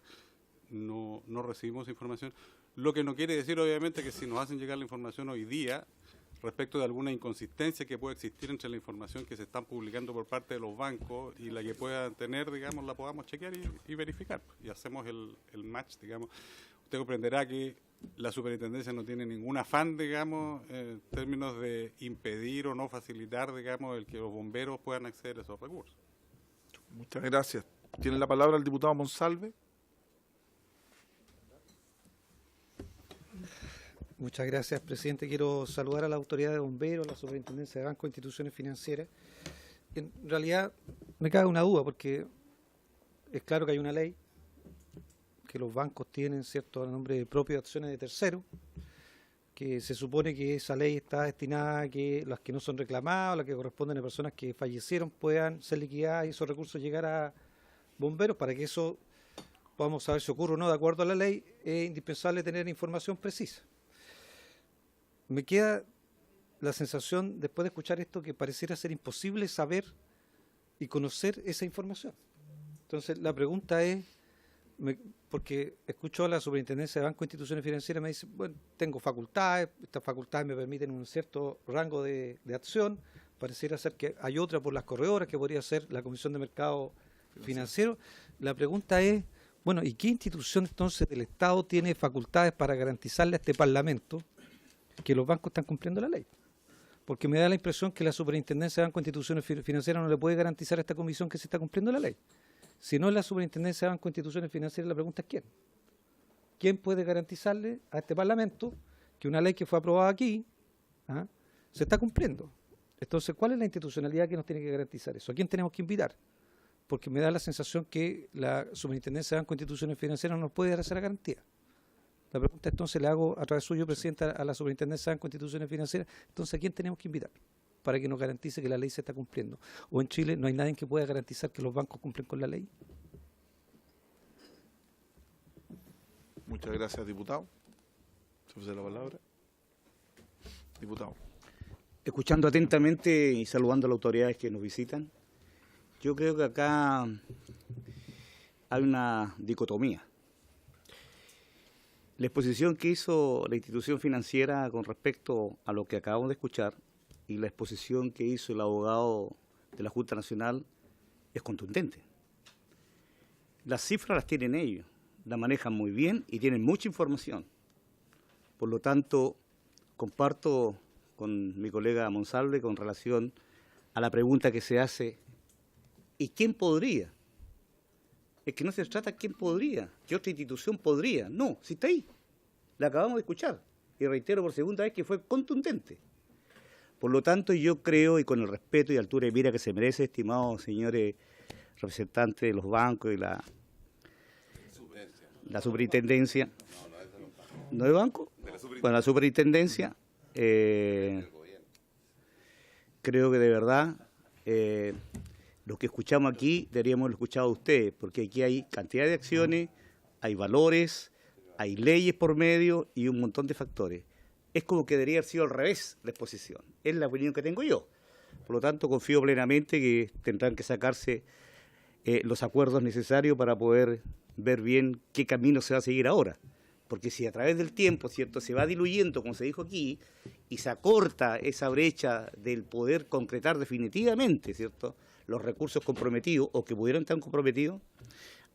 no recibimos información. Lo que no quiere decir, obviamente, que si nos hacen llegar la información hoy día, respecto de alguna inconsistencia que pueda existir entre la información que se están publicando por parte de los bancos y la que puedan tener, digamos, la podamos chequear y verificar. Y hacemos el match, digamos. Usted comprenderá que la superintendencia no tiene ningún afán, digamos, en términos de impedir o no facilitar, digamos, el que los bomberos puedan acceder a esos recursos. Muchas gracias. Tiene la palabra el diputado Monsalve. Muchas gracias, presidente. Quiero saludar a la autoridad de bomberos, a la superintendencia de bancos e instituciones financieras. En realidad me cabe una duda, porque es claro que hay una ley, que los bancos tienen, ¿cierto?, a nombre propio de acciones de terceros, que se supone que esa ley está destinada a que las que no son reclamadas, las que corresponden a personas que fallecieron, puedan ser liquidadas y esos recursos llegar a bomberos. Para que eso podamos saber si ocurre o no de acuerdo a la ley, es indispensable tener información precisa. Me queda la sensación, después de escuchar esto, que pareciera ser imposible saber y conocer esa información. Entonces, la pregunta es, porque escucho a la Superintendencia de Banco e Instituciones Financieras, me dice, bueno, tengo facultades, estas facultades me permiten un cierto rango de acción, pareciera ser que hay otra por las corredoras, que podría ser la Comisión de Mercado Financiero. La pregunta es, bueno, ¿y qué institución entonces del Estado tiene facultades para garantizarle a este Parlamento que los bancos están cumpliendo la ley? Porque me da la impresión que la Superintendencia de Banco e Instituciones Financieras no le puede garantizar a esta comisión que se está cumpliendo la ley. Si no es la Superintendencia de Banco e Instituciones Financieras, la pregunta es ¿quién? ¿Quién puede garantizarle a este Parlamento que una ley que fue aprobada aquí se está cumpliendo? Entonces, ¿cuál es la institucionalidad que nos tiene que garantizar eso? ¿A quién tenemos que invitar? Porque me da la sensación que la Superintendencia de Banco e Instituciones Financieras no nos puede dar esa garantía. La pregunta entonces le hago a través suyo, presidente, a la Superintendencia de Banco e Instituciones Financieras. Entonces, ¿a quién tenemos que invitar para que nos garantice que la ley se está cumpliendo? ¿O en Chile no hay nadie que pueda garantizar que los bancos cumplen con la ley? Muchas gracias, diputado. Se ofrece la palabra. Diputado. Escuchando atentamente y saludando a las autoridades que nos visitan, yo creo que acá hay una dicotomía. La exposición que hizo la institución financiera con respecto a lo que acabamos de escuchar y la exposición que hizo el abogado de la Junta Nacional es contundente. Las cifras las tienen ellos, las manejan muy bien y tienen mucha información. Por lo tanto, comparto con mi colega Monsalve con relación a la pregunta que se hace, ¿y quién podría? Es que no se trata de quién podría, qué otra institución podría. No, si está ahí. La acabamos de escuchar. Y reitero por segunda vez que fue contundente. Por lo tanto, yo creo, y con el respeto y altura de mira que se merece, estimados señores representantes de los bancos y la superintendencia. ¿No de banco? Bueno, la superintendencia. Creo que de verdad lo que escuchamos aquí deberíamos haberlo escuchado a ustedes, porque aquí hay cantidad de acciones, hay valores, hay leyes por medio y un montón de factores. Es como que debería haber sido al revés la exposición, es la opinión que tengo yo. Por lo tanto, confío plenamente que tendrán que sacarse los acuerdos necesarios para poder ver bien qué camino se va a seguir ahora. Porque si a través del tiempo, ¿cierto?, se va diluyendo, como se dijo aquí, y se acorta esa brecha del poder concretar definitivamente, ¿cierto?, los recursos comprometidos o que pudieran estar comprometidos.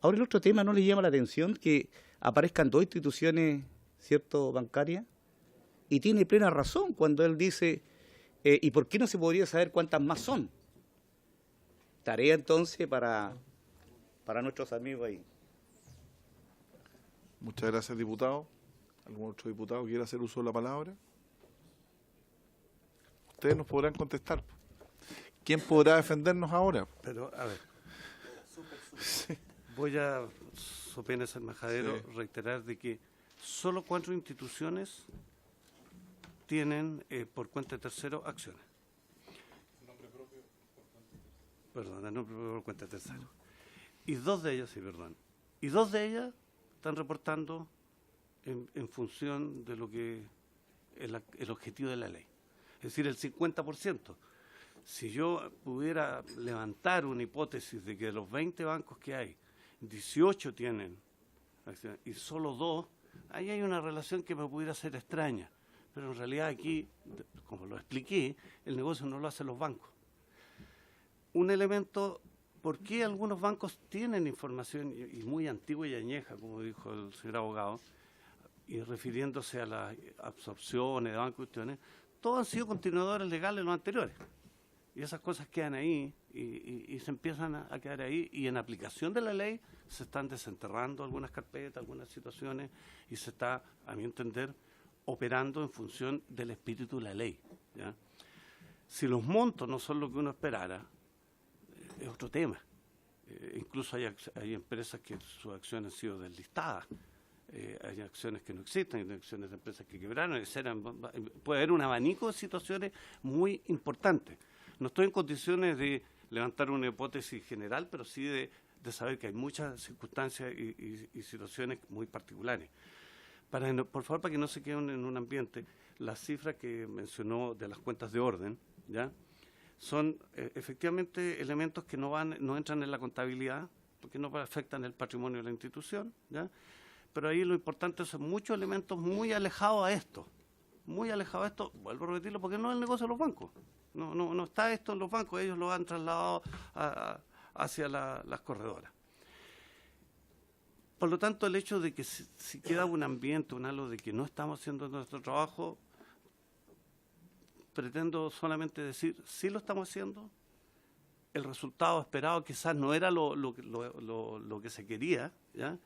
Ahora el otro tema, ¿no les llama la atención que aparezcan dos instituciones, ¿cierto?, bancarias? Y tiene plena razón cuando él dice, ¿y por qué no se podría saber cuántas más son? Tarea entonces para nuestros amigos ahí. Muchas gracias, diputado. ¿Algún otro diputado quiere hacer uso de la palabra? Ustedes nos podrán contestar. ¿Quién podrá defendernos ahora? Pero, a ver, voy a, so pena ser majadero, reiterar de que solo 4 instituciones tienen por cuenta de tercero acciones. Perdón, el nombre propio por cuenta de tercero. Y 2 de ellas, sí, perdón. Y 2 de ellas están reportando en función de lo que el objetivo de la ley. Es decir, el 50%. Si yo pudiera levantar una hipótesis de que de los 20 bancos que hay, 18 tienen acciones y solo 2, ahí hay una relación que me pudiera ser extraña. Pero en realidad aquí, como lo expliqué, el negocio no lo hacen los bancos. Un elemento, ¿por qué algunos bancos tienen información y muy antigua y añeja, como dijo el señor abogado, y refiriéndose a las absorciones de bancos y cuestiones? Todos han sido continuadores legales los anteriores. Y esas cosas quedan ahí y se empiezan a quedar ahí. Y en aplicación de la ley se están desenterrando algunas carpetas, algunas situaciones, y se está, a mi entender, operando en función del espíritu de la ley, ¿ya? Si los montos no son lo que uno esperara, es otro tema. Incluso hay empresas que sus acciones han sido deslistadas. Hay acciones que no existen, hay acciones de empresas que quebraron, etcétera. Puede haber un abanico de situaciones muy importantes. No estoy en condiciones de levantar una hipótesis general, pero sí de saber que hay muchas circunstancias y situaciones muy particulares. Por favor, para que no se queden en un ambiente, las cifras que mencionó de las cuentas de orden, ¿ya?, son efectivamente elementos que no entran en la contabilidad, porque no afectan el patrimonio de la institución, ¿ya? Pero ahí lo importante son muchos elementos muy alejados a esto, vuelvo a repetirlo, porque no es el negocio de los bancos. No está esto en los bancos, ellos lo han trasladado hacia las corredoras. Por lo tanto, el hecho de que si queda un ambiente, un halo de que no estamos haciendo nuestro trabajo, pretendo solamente decir, sí lo estamos haciendo, el resultado esperado quizás no era lo que se quería, ¿ya?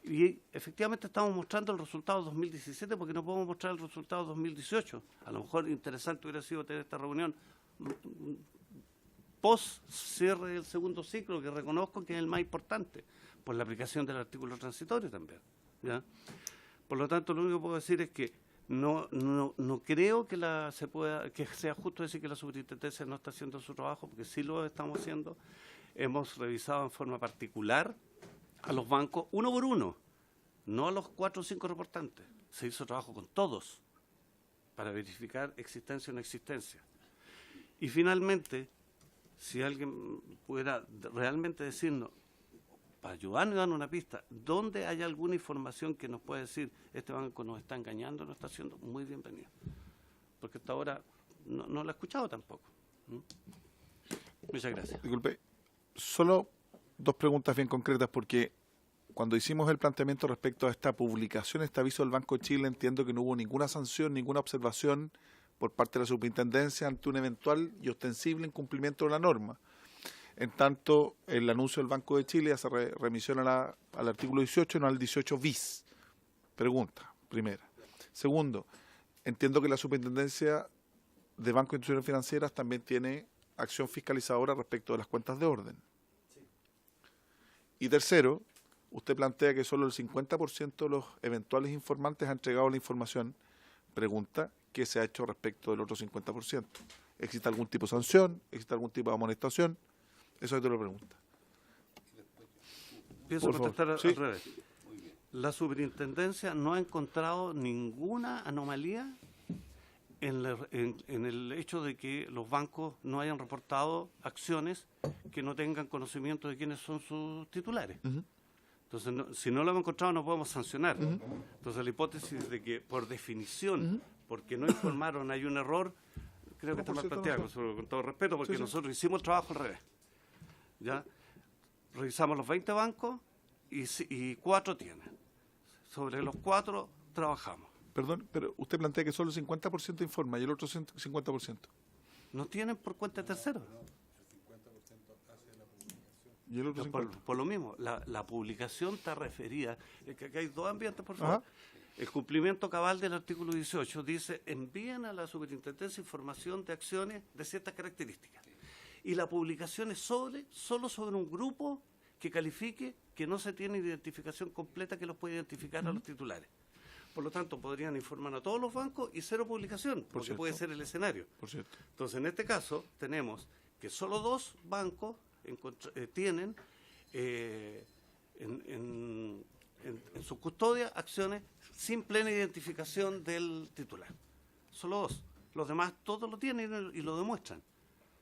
Y efectivamente estamos mostrando el resultado 2017 porque no podemos mostrar el resultado 2018. A lo mejor interesante hubiera sido tener esta reunión post cierre del segundo ciclo, que reconozco que es el más importante, por la aplicación del artículo transitorio también, ¿ya? Por lo tanto, lo único que puedo decir es que no creo que sea justo decir que la superintendencia no está haciendo su trabajo, porque sí lo estamos haciendo. Hemos revisado en forma particular a los bancos, uno por uno, no a los 4 o 5 reportantes. Se hizo trabajo con todos para verificar existencia o no existencia. Y finalmente, si alguien pudiera realmente decirnos, para ayudarnos y darnos una pista, ¿dónde hay alguna información que nos pueda decir este banco nos está engañando, no está haciendo? Muy bienvenido. Porque hasta ahora no lo he escuchado tampoco. Muchas gracias. Disculpe, solo 2 preguntas bien concretas, porque cuando hicimos el planteamiento respecto a esta publicación, este aviso del Banco de Chile, entiendo que no hubo ninguna sanción, ninguna observación por parte de la superintendencia ante un eventual y ostensible incumplimiento de la norma. En tanto, el anuncio del Banco de Chile hace remisión al artículo 18, no al 18 bis. Pregunta, primera. Segundo, entiendo que la superintendencia de Banco e Instituciones Financieras también tiene acción fiscalizadora respecto de las cuentas de orden. Sí. Y tercero, usted plantea que solo el 50% de los eventuales informantes ha entregado la información. Pregunta, ¿qué se ha hecho respecto del otro 50%? ¿Existe algún tipo de sanción? ¿Existe algún tipo de amonestación? Eso te lo pregunta. Pienso contestar Sí. al revés. La superintendencia no ha encontrado ninguna anomalía en el hecho de que los bancos no hayan reportado acciones que no tengan conocimiento de quiénes son sus titulares. Entonces, si no lo hemos encontrado, no podemos sancionar. Entonces, la hipótesis de que, por definición, porque no informaron, hay un error, creo que está mal planteado, con todo respeto, porque nosotros hicimos el trabajo al revés. ¿Ya? Revisamos los 20 bancos y 4 tienen. Sobre los 4 trabajamos. Perdón, pero usted plantea que solo el 50% informa y el otro 50%. No tienen por cuenta de terceros. Y el otro 50%. Por lo mismo, la publicación está referida, es que aquí hay 2 ambientes, por favor. Ajá. El cumplimiento cabal del artículo 18 dice, envíen a la superintendencia información de acciones de ciertas características. Y la publicación es solo sobre un grupo que califique que no se tiene identificación completa que los puede identificar a los titulares. Por lo tanto, podrían informar a todos los bancos y 0 publicación, porque cierto. puede ser el escenario. Por cierto. Entonces, en este caso, tenemos que solo 2 bancos tienen en su custodia acciones sin plena identificación del titular. Solo 2. Los demás todos lo tienen y lo demuestran.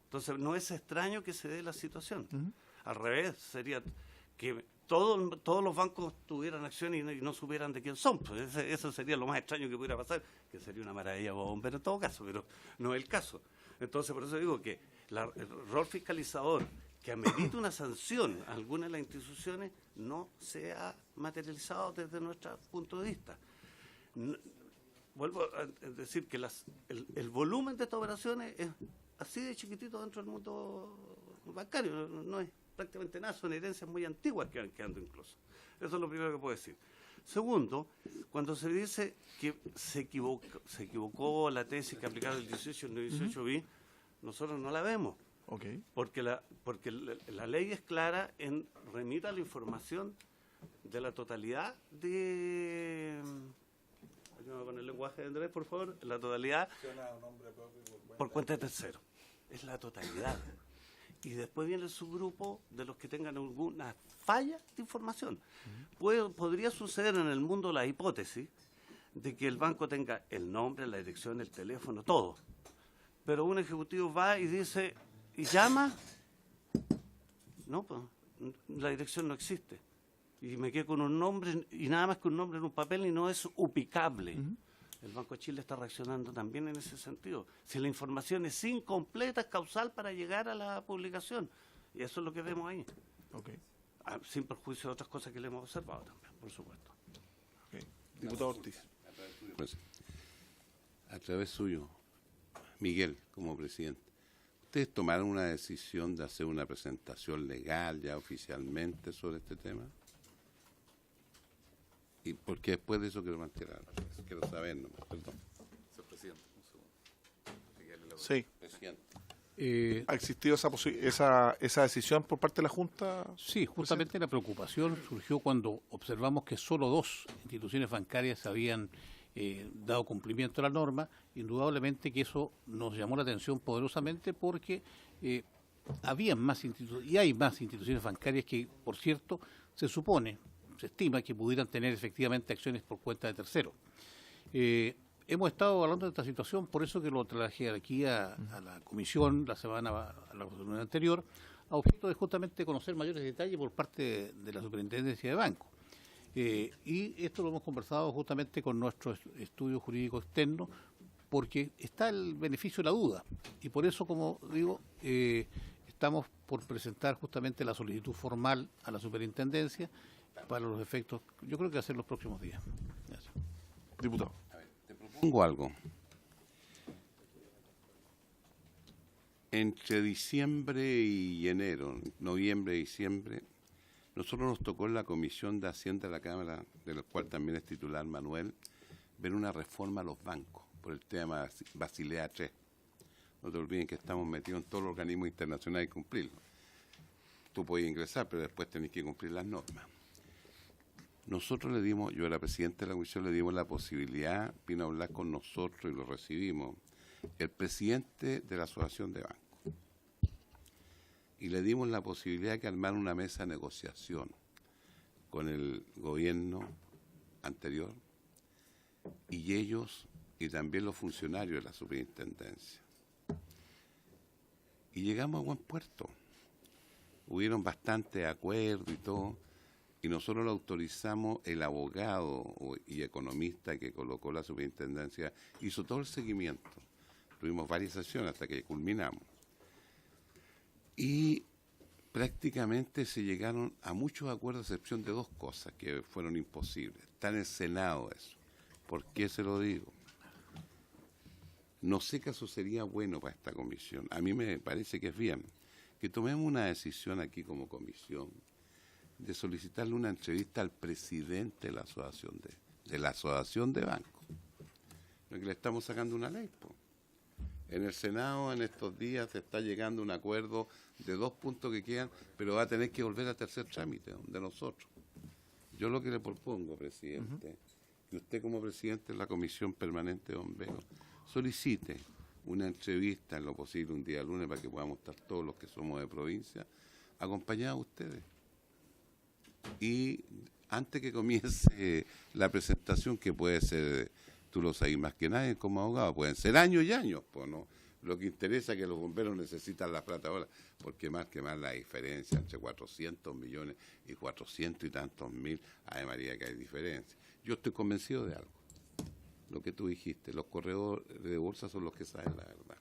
Entonces, no es extraño que se dé la situación. Al revés, sería que todos los bancos tuvieran acciones y no supieran de quién son. Pues eso sería lo más extraño que pudiera pasar, que sería una maravilla bombera en todo caso, pero no es el caso. Entonces, por eso digo que el rol fiscalizador que amerita una sanción a alguna de las instituciones no se ha materializado desde nuestro punto de vista. Vuelvo a decir que el volumen de estas operaciones es así de chiquitito dentro del mundo bancario, no es prácticamente nada, son herencias muy antiguas que van quedando incluso. Eso es lo primero que puedo decir. Segundo, cuando se dice que se equivocó la tesis que aplicaba el 18 y el 18 bis, nosotros no la vemos. Ok. Porque la ley es clara en remita la información de la totalidad de... Ayúdame con el lenguaje de Andrés, por favor. La totalidad por cuenta de tercero. Es la totalidad. Y después viene el subgrupo de los que tengan alguna falla de información. Podría suceder en el mundo la hipótesis de que el banco tenga el nombre, la dirección, el teléfono, todo. Pero un ejecutivo va y dice, y llama, no, pues, la dirección no existe. Y me quedo con un nombre, y nada más que un nombre en un papel, y no es ubicable. El Banco de Chile está reaccionando también en ese sentido. Si la información es incompleta, es causal para llegar a la publicación. Y eso es lo que vemos ahí. Okay. Sin perjuicio de otras cosas que le hemos observado también, por supuesto. Okay. Diputado Ortiz. A través suyo, Miguel, como presidente, ¿ustedes tomaron una decisión de hacer una presentación legal ya oficialmente sobre este tema? Y porque después de eso quiero mantener, quiero saber nomás, perdón. Señor presidente, un segundo. Sí. Presidente. ¿Ha existido esa decisión por parte de la Junta? Sí, justamente la preocupación surgió cuando observamos que solo 2 instituciones bancarias habían dado cumplimiento a la norma. Indudablemente que eso nos llamó la atención poderosamente porque había más instituciones, y hay más instituciones bancarias que, por cierto, se estima que pudieran tener efectivamente acciones por cuenta de terceros. Hemos estado hablando de esta situación, por eso que lo traje aquí a la comisión la semana anterior, a objeto de justamente conocer mayores detalles por parte de la Superintendencia de Banco. Y esto lo hemos conversado justamente con nuestro estudio jurídico externo, porque está el beneficio de la duda. Y por eso, como digo, estamos por presentar justamente la solicitud formal a la Superintendencia para los efectos, yo creo que va a ser los próximos días. Gracias. Diputado. Te propongo algo. Entre diciembre y enero, noviembre y diciembre, nosotros nos tocó en la Comisión de Hacienda de la Cámara, de la cual también es titular Manuel, ver una reforma a los bancos por el tema Basilea III. No te olviden que estamos metidos en todos los organismos internacionales y cumplirlo. Tú puedes ingresar, pero después tenés que cumplir las normas. Nosotros le dimos, yo era presidente de la comisión, le dimos la posibilidad, vino a hablar con nosotros y lo recibimos, el presidente de la Asociación de Bancos. Y le dimos la posibilidad de que armara una mesa de negociación con el gobierno anterior y ellos y también los funcionarios de la superintendencia. Y llegamos a buen puerto. Hubieron bastante acuerdo y todo, y nosotros lo autorizamos, el abogado y economista que colocó la superintendencia hizo todo el seguimiento. Tuvimos varias sesiones hasta que culminamos. Y prácticamente se llegaron a muchos acuerdos, a excepción de 2 cosas que fueron imposibles. Está en el Senado eso. ¿Por qué se lo digo? No sé que eso sería bueno para esta comisión. A mí me parece que es bien que tomemos una decisión aquí como comisión de solicitarle una entrevista al presidente de la asociación de bancos. Porque le estamos sacando una ley, po. En el Senado en estos días se está llegando a un acuerdo de 2 puntos que quedan, pero va a tener que volver a tercer trámite de nosotros. Yo lo que le propongo, presidente, que usted como presidente de la Comisión Permanente de Bomberos solicite una entrevista en lo posible un día lunes para que podamos estar todos los que somos de provincia acompañados de ustedes. Y antes que comience la presentación, que puede ser, tú lo sabes más que nadie como abogado, pueden ser años y años, pues no. Lo que interesa es que los bomberos necesitan la plata ahora, porque más que más la diferencia entre 400 millones y 400 y tantos mil, ay María, que hay diferencia. Yo estoy convencido de algo, lo que tú dijiste, los corredores de bolsa son los que saben la verdad.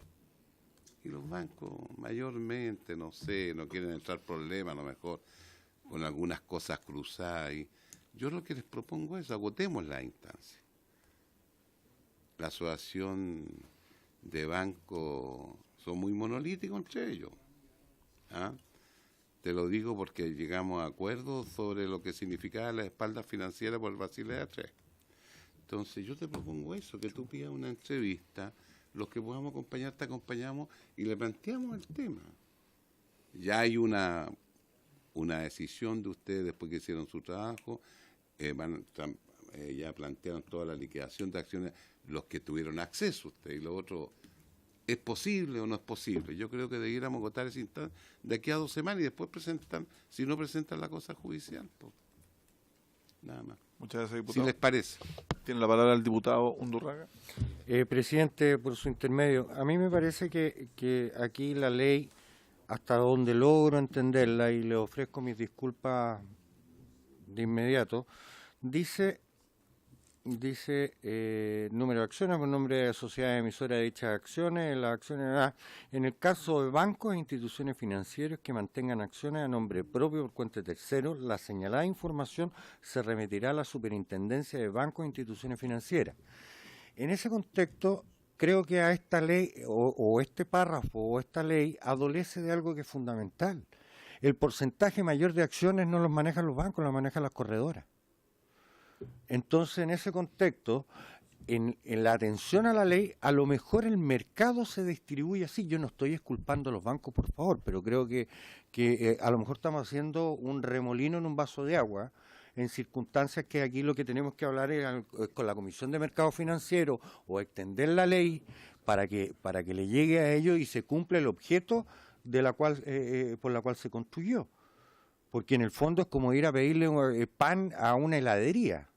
Y los bancos mayormente, no sé, no quieren entrar problemas, a lo mejor con algunas cosas cruzadas. Y yo lo que les propongo es, agotemos la instancia. La asociación de bancos son muy monolíticos entre ellos. ¿Ah? Te lo digo porque llegamos a acuerdos sobre lo que significaba la espalda financiera por el Basilea III. Entonces yo te propongo eso, que tú pidas una entrevista, los que podamos acompañar te acompañamos y le planteamos el tema. Ya hay una decisión de ustedes después que hicieron su trabajo, ya plantearon toda la liquidación de acciones, los que tuvieron acceso ustedes, y lo otro, ¿es posible o no es posible? Yo creo que debiéramos agotar ese instante de aquí a 2 semanas y después presentan, si no presentan la cosa judicial, pues, nada más. Muchas gracias, Si diputado. les parece. Tiene la palabra el diputado Undurraga. Presidente, por su intermedio, a mí me parece que aquí la ley, hasta donde logro entenderla, y le ofrezco mis disculpas de inmediato, dice número de acciones por nombre de sociedad emisora de dichas acciones, las acciones en el caso de bancos e instituciones financieras que mantengan acciones a nombre propio por cuenta de terceros, la señalada información se remitirá a la Superintendencia de Bancos e Instituciones Financieras. En ese contexto, creo que a esta ley, o este párrafo, o esta ley, adolece de algo que es fundamental. El porcentaje mayor de acciones no los manejan los bancos, los manejan las corredoras. Entonces, en ese contexto, en la atención a la ley, a lo mejor el mercado se distribuye así. Yo no estoy exculpando a los bancos, por favor, pero creo que a lo mejor estamos haciendo un remolino en un vaso de agua, en circunstancias que aquí lo que tenemos que hablar es con la Comisión de Mercado Financiero o extender la ley para que le llegue a ellos y se cumpla el objeto de la cual por la cual se construyó. Porque en el fondo es como ir a pedirle pan a una heladería.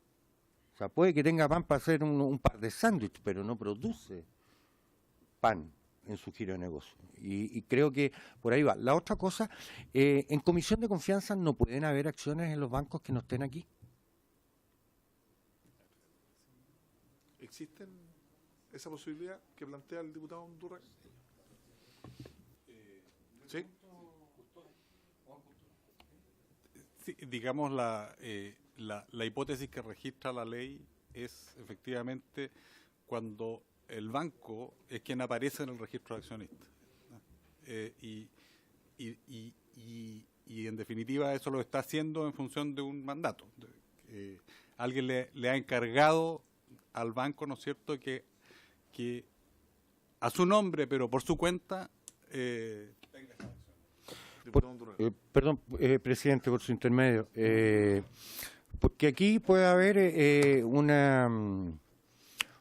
O sea, puede que tenga pan para hacer un par de sándwiches, pero no produce pan en su giro de negocio. Y creo que por ahí va. La otra cosa, en comisión de confianza no pueden haber acciones en los bancos que no estén aquí. ¿Existe esa posibilidad que plantea el diputado Undurraga? ¿Sí? Sí, digamos, la hipótesis que registra la ley es efectivamente cuando el banco es quien aparece en el registro de accionistas. Y en definitiva eso lo está haciendo en función de un mandato. Alguien le ha encargado al banco, ¿no es cierto?, que a su nombre, pero por su cuenta, tenga esa acción. Perdón, presidente, por su intermedio. Porque aquí puede haber una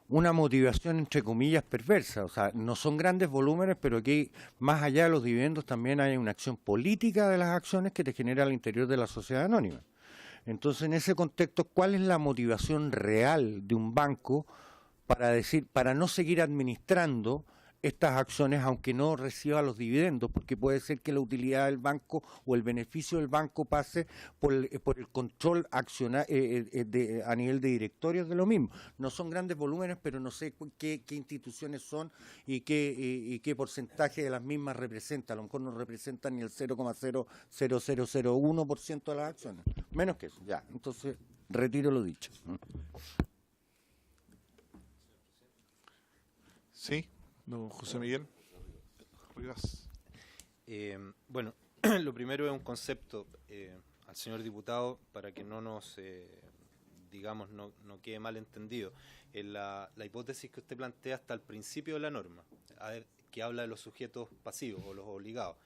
motivación, entre comillas, perversa. O sea, no son grandes volúmenes, pero aquí, más allá de los dividendos, también hay una acción política de las acciones que te genera al interior de la sociedad anónima. Entonces, en ese contexto, ¿cuál es la motivación real de un banco para no seguir administrando estas acciones, aunque no reciba los dividendos? Porque puede ser que la utilidad del banco o el beneficio del banco pase por el control accionar a nivel de directorios de lo mismo. No son grandes volúmenes, pero no sé qué instituciones son y qué porcentaje de las mismas representa. A lo mejor no representan ni el 0,00001% de las acciones. Menos que eso, ya. Entonces, retiro lo dicho. Sí. Don José Miguel Rivas. Bueno, lo primero es un concepto al señor diputado para que no nos, digamos, no quede mal entendido. La hipótesis que usted plantea hasta el principio de la norma, que habla de los sujetos pasivos o los obligados.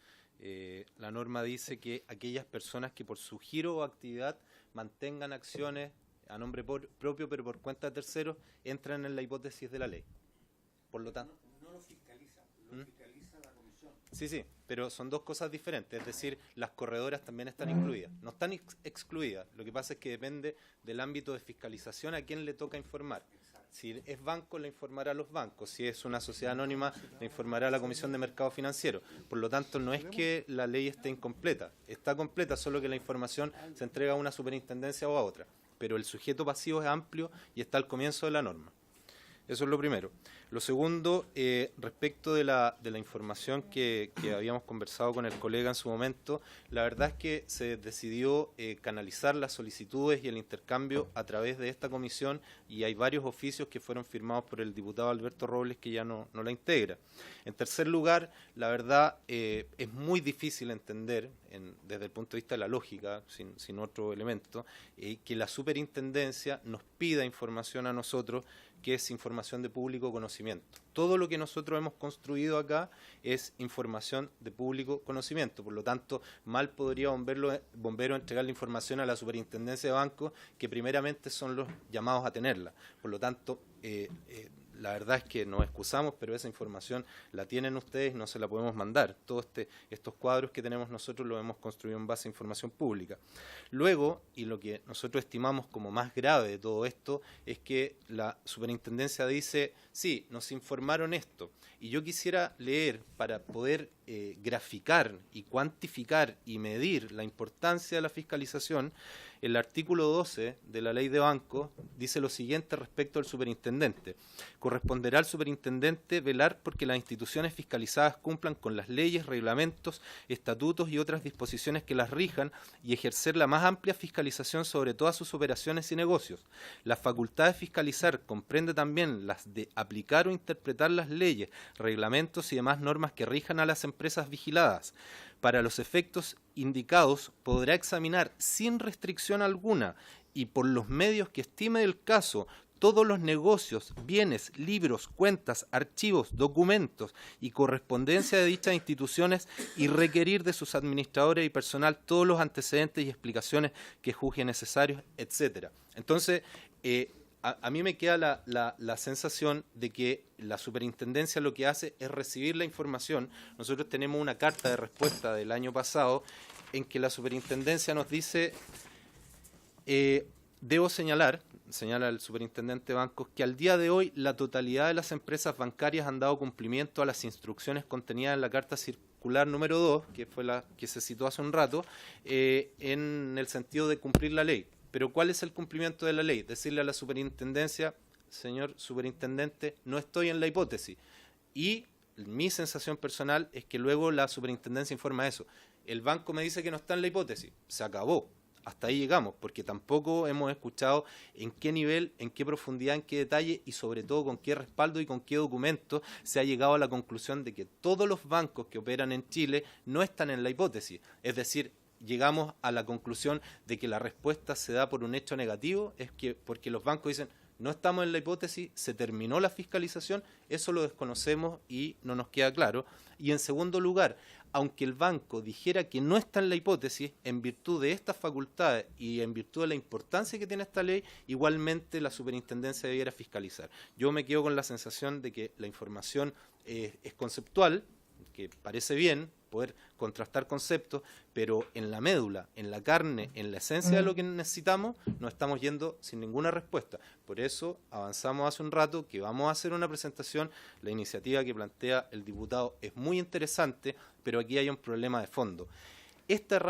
La norma dice que aquellas personas que por su giro o actividad mantengan acciones a nombre propio pero por cuenta de terceros entran en la hipótesis de la ley. Por lo tanto, lo fiscaliza la comisión. Sí, pero son dos cosas diferentes, es decir, las corredoras también están incluidas, no están excluidas, lo que pasa es que depende del ámbito de fiscalización a quién le toca informar. Si es banco, le informará a los bancos, si es una sociedad anónima, le informará a la Comisión de Mercado Financiero. Por lo tanto, no es que la ley esté incompleta, está completa, solo que la información se entrega a una superintendencia o a otra, pero el sujeto pasivo es amplio y está al comienzo de la norma. Eso es lo primero. Lo segundo, respecto de la información que habíamos conversado con el colega en su momento, la verdad es que se decidió canalizar las solicitudes y el intercambio a través de esta comisión y hay varios oficios que fueron firmados por el diputado Alberto Robles que ya no la integra. En tercer lugar, la verdad es muy difícil entender, desde el punto de vista de la lógica, sin otro elemento, que la superintendencia nos pida información a nosotros que es información de público conocimiento conocimiento. Todo lo que nosotros hemos construido acá es información de público conocimiento. Por lo tanto, mal podría Bombero entregar la información a la Superintendencia de Bancos, que primeramente son los llamados a tenerla. Por lo tanto, la verdad es que nos excusamos, pero esa información la tienen ustedes, no se la podemos mandar. Todos estos cuadros que tenemos nosotros los hemos construido en base a información pública. Luego, y lo que nosotros estimamos como más grave de todo esto, es que la superintendencia dice, sí, nos informaron esto. Y yo quisiera leer, para poder graficar y cuantificar y medir la importancia de la fiscalización, el artículo 12 de la Ley de Bancos dice lo siguiente respecto al superintendente. Corresponderá al superintendente velar porque las instituciones fiscalizadas cumplan con las leyes, reglamentos, estatutos y otras disposiciones que las rijan y ejercer la más amplia fiscalización sobre todas sus operaciones y negocios. La facultad de fiscalizar comprende también las de aplicar o interpretar las leyes, reglamentos y demás normas que rijan a las empresas vigiladas. Para los efectos indicados, podrá examinar sin restricción alguna y por los medios que estime del caso todos los negocios, bienes, libros, cuentas, archivos, documentos y correspondencia de dichas instituciones y requerir de sus administradores y personal todos los antecedentes y explicaciones que juzgue necesarios, etcétera. Entonces, a mí me queda la sensación de que la superintendencia lo que hace es recibir la información. Nosotros tenemos una carta de respuesta del año pasado en que la superintendencia nos dice, debo señala el superintendente de bancos, que al día de hoy la totalidad de las empresas bancarias han dado cumplimiento a las instrucciones contenidas en la carta circular número 2, que fue la que se citó hace un rato, en el sentido de cumplir la ley. Pero ¿cuál es el cumplimiento de la ley? Decirle a la superintendencia, señor superintendente, no estoy en la hipótesis. Y mi sensación personal es que luego la superintendencia informa eso. El banco me dice que no está en la hipótesis. Se acabó. Hasta ahí llegamos, porque tampoco hemos escuchado en qué nivel, en qué profundidad, en qué detalle y sobre todo con qué respaldo y con qué documento se ha llegado a la conclusión de que todos los bancos que operan en Chile no están en la hipótesis. Es decir, llegamos a la conclusión de que la respuesta se da por un hecho negativo, es que porque los bancos dicen no estamos en la hipótesis, se terminó la fiscalización, eso lo desconocemos y no nos queda claro. Y en segundo lugar, aunque el banco dijera que no está en la hipótesis, en virtud de estas facultades y en virtud de la importancia que tiene esta ley, igualmente la superintendencia debiera fiscalizar. Yo me quedo con la sensación de que la información es conceptual, que parece bien poder contrastar conceptos, pero en la médula, en la carne, en la esencia de lo que necesitamos, nos estamos yendo sin ninguna respuesta. Por eso avanzamos hace un rato que vamos a hacer una presentación. La iniciativa que plantea el diputado es muy interesante, pero aquí hay un problema de fondo. Estas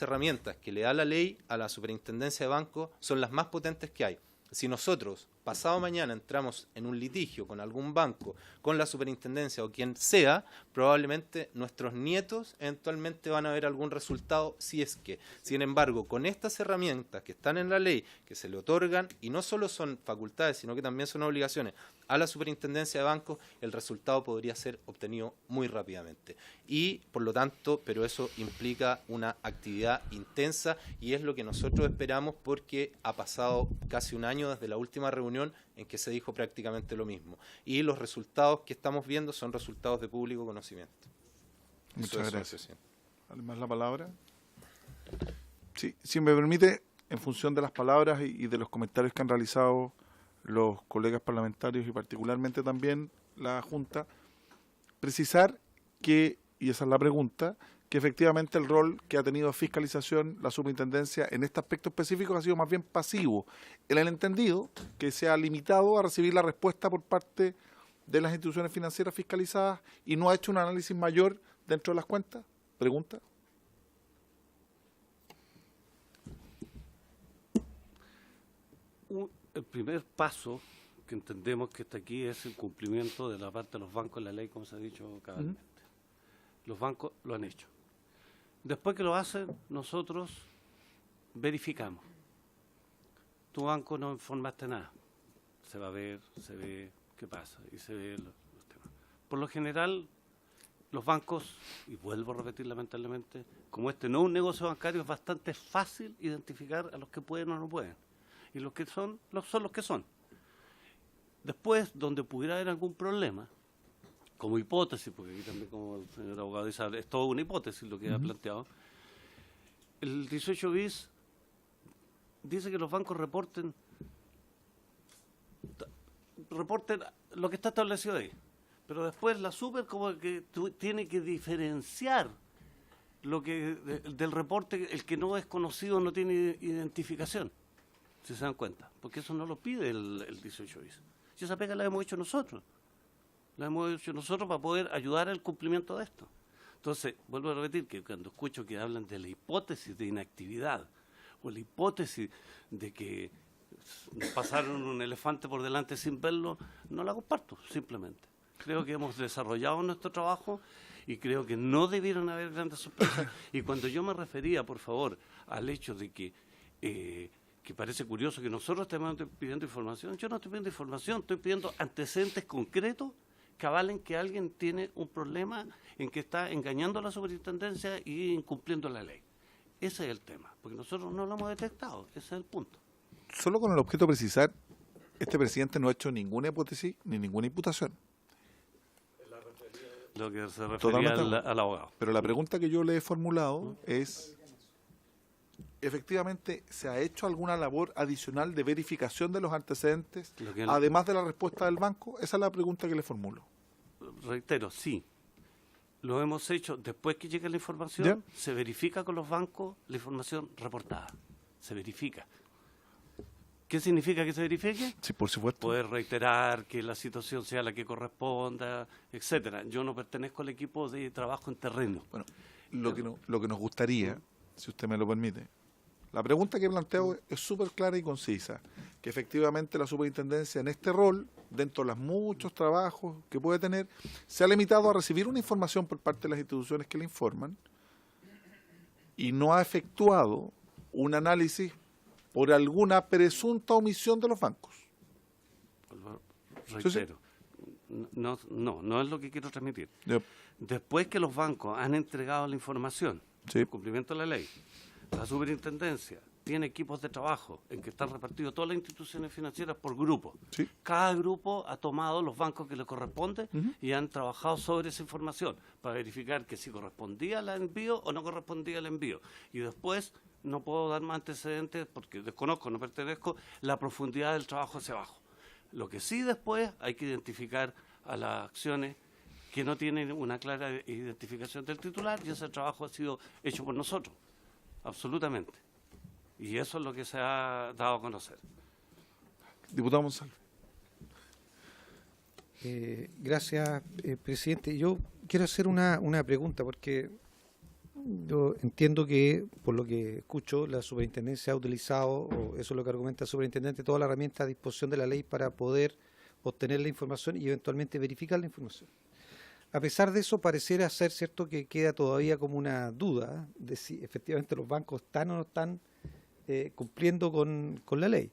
herramientas que le da la ley a la superintendencia de bancos son las más potentes que hay. Si nosotros, pasado mañana, entramos en un litigio con algún banco, con la superintendencia o quien sea, probablemente nuestros nietos eventualmente van a ver algún resultado si es que. Sin embargo, con estas herramientas que están en la ley, que se le otorgan, y no solo son facultades, sino que también son obligaciones, a la superintendencia de bancos, el resultado podría ser obtenido muy rápidamente. Y, por lo tanto, pero eso implica una actividad intensa y es lo que nosotros esperamos porque ha pasado casi un año desde la última reunión en que se dijo prácticamente lo mismo. Y los resultados que estamos viendo son resultados de público conocimiento. Muchas gracias. ¿Alguien más la palabra? Sí, si me permite, en función de las palabras y de los comentarios que han realizado los colegas parlamentarios y particularmente también la Junta, precisar que, y esa es la pregunta, que efectivamente el rol que ha tenido fiscalización la superintendencia en este aspecto específico ha sido más bien pasivo, en el entendido que se ha limitado a recibir la respuesta por parte de las instituciones financieras fiscalizadas y no ha hecho un análisis mayor dentro de las cuentas. ¿Pregunta? El primer paso que entendemos que está aquí es el cumplimiento de la parte de los bancos en la ley, como se ha dicho cabalmente. Los bancos lo han hecho. Después que lo hacen, nosotros verificamos. Tu banco no informaste nada. Se va a ver, se ve qué pasa y se ve los temas. Por lo general, los bancos, y vuelvo a repetir lamentablemente, como este no es un negocio bancario, es bastante fácil identificar a los que pueden o no pueden. Y los que son los que son. Después, donde pudiera haber algún problema, como hipótesis, porque aquí también, como el señor abogado dice, es todo una hipótesis lo que ha planteado, el 18 bis dice que los bancos reporten lo que está establecido ahí. Pero después la super como que tiene que diferenciar lo que del reporte, el que no es conocido no tiene identificación, si se dan cuenta, porque eso no lo pide el 18 bis. Y esa pega la hemos hecho nosotros. La hemos hecho nosotros para poder ayudar al cumplimiento de esto. Entonces, vuelvo a repetir que cuando escucho que hablan de la hipótesis de inactividad o la hipótesis de que pasaron un elefante por delante sin verlo, no la comparto, simplemente. Creo que hemos desarrollado nuestro trabajo y creo que no debieron haber grandes sorpresas. Y cuando yo me refería, por favor, al hecho de que parece curioso que nosotros estemos pidiendo información, yo no estoy pidiendo información, estoy pidiendo antecedentes concretos que avalen que alguien tiene un problema en que está engañando a la superintendencia y incumpliendo la ley. Ese es el tema, porque nosotros no lo hemos detectado, ese es el punto. Solo con el objeto de precisar, este presidente no ha hecho ninguna hipótesis ni ninguna imputación. Lo que se refería al abogado. Pero la pregunta que yo le he formulado es, efectivamente, ¿se ha hecho alguna labor adicional de verificación de los antecedentes, además de la respuesta del banco? Esa es la pregunta que le formulo. Reitero, sí. Lo hemos hecho después que llega la información, se verifica con los bancos la información reportada. Se verifica. ¿Qué significa que se verifique? Sí, por supuesto. Poder reiterar que la situación sea la que corresponda, etcétera. Yo no pertenezco al equipo de trabajo en terreno. Bueno, lo que nos gustaría, si usted me lo permite, la pregunta que he planteado es súper clara y concisa, que efectivamente la superintendencia en este rol, dentro de los muchos trabajos que puede tener, se ha limitado a recibir una información por parte de las instituciones que le informan y no ha efectuado un análisis por alguna presunta omisión de los bancos. Reitero, no es lo que quiero transmitir. Después que los bancos han entregado la información, el cumplimiento de la ley, la superintendencia tiene equipos de trabajo en que están repartidos todas las instituciones financieras por grupo. Cada grupo ha tomado los bancos que le corresponden y han trabajado sobre esa información para verificar que si correspondía al envío o no correspondía al envío. Y después no puedo dar más antecedentes porque desconozco, no pertenezco, la profundidad del trabajo hacia abajo. Lo que sí después hay que identificar a las acciones que no tienen una clara identificación del titular y ese trabajo ha sido hecho por nosotros, absolutamente. Y eso es lo que se ha dado a conocer. Diputado Monsalve. Gracias, presidente. Yo quiero hacer una pregunta porque yo entiendo que, por lo que escucho, la superintendencia ha utilizado, o eso es lo que argumenta el superintendente, toda la herramienta a disposición de la ley para poder obtener la información y eventualmente verificar la información. A pesar de eso, pareciera ser cierto que queda todavía como una duda de si efectivamente los bancos están o no están cumpliendo con la ley.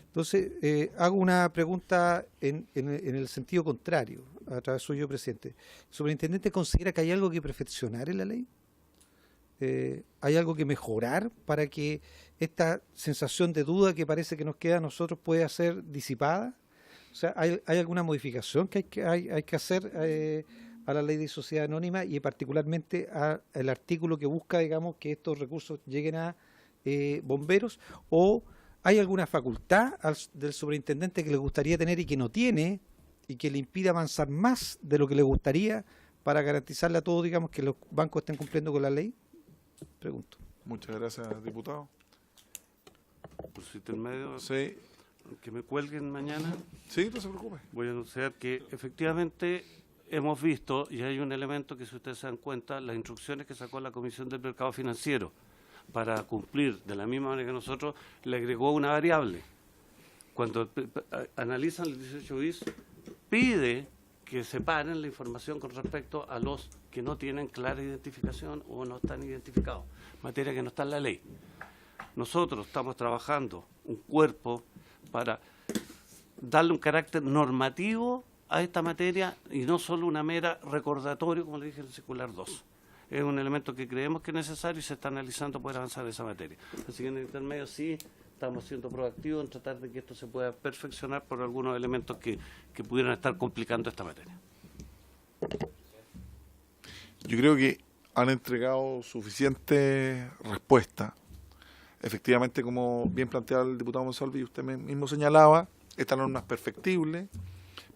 Entonces, hago una pregunta en el sentido contrario, a través suyo, presidente. ¿El superintendente considera que hay algo que perfeccionar en la ley? ¿Hay algo que mejorar para que esta sensación de duda que parece que nos queda a nosotros pueda ser disipada? O sea, ¿hay alguna modificación que hay que hacer a la ley de sociedad anónima y particularmente al artículo que busca, digamos, que estos recursos lleguen a bomberos? ¿O hay alguna facultad del superintendente que le gustaría tener y que no tiene y que le impide avanzar más de lo que le gustaría para garantizarle a todos, digamos, que los bancos estén cumpliendo con la ley? Pregunto. Muchas gracias, diputado. Por su intermedio, sí. Que me cuelguen mañana. Sí, no se preocupe. Voy a anunciar que efectivamente hemos visto, y hay un elemento que si ustedes se dan cuenta, las instrucciones que sacó la Comisión del Mercado Financiero para cumplir de la misma manera que nosotros, le agregó una variable. Cuando analizan el 18 bis, pide que separen la información con respecto a los que no tienen clara identificación o no están identificados, materia que no está en la ley. Nosotros estamos trabajando un cuerpo para darle un carácter normativo a esta materia y no solo una mera recordatorio, como le dije en el circular 2. Es un elemento que creemos que es necesario y se está analizando poder avanzar en esa materia. Así que en el intermedio sí estamos siendo proactivos en tratar de que esto se pueda perfeccionar por algunos elementos que pudieran estar complicando esta materia. Yo creo que han entregado suficiente respuesta. Efectivamente, como bien planteaba el diputado Monsalve y usted mismo señalaba, esta norma es perfectible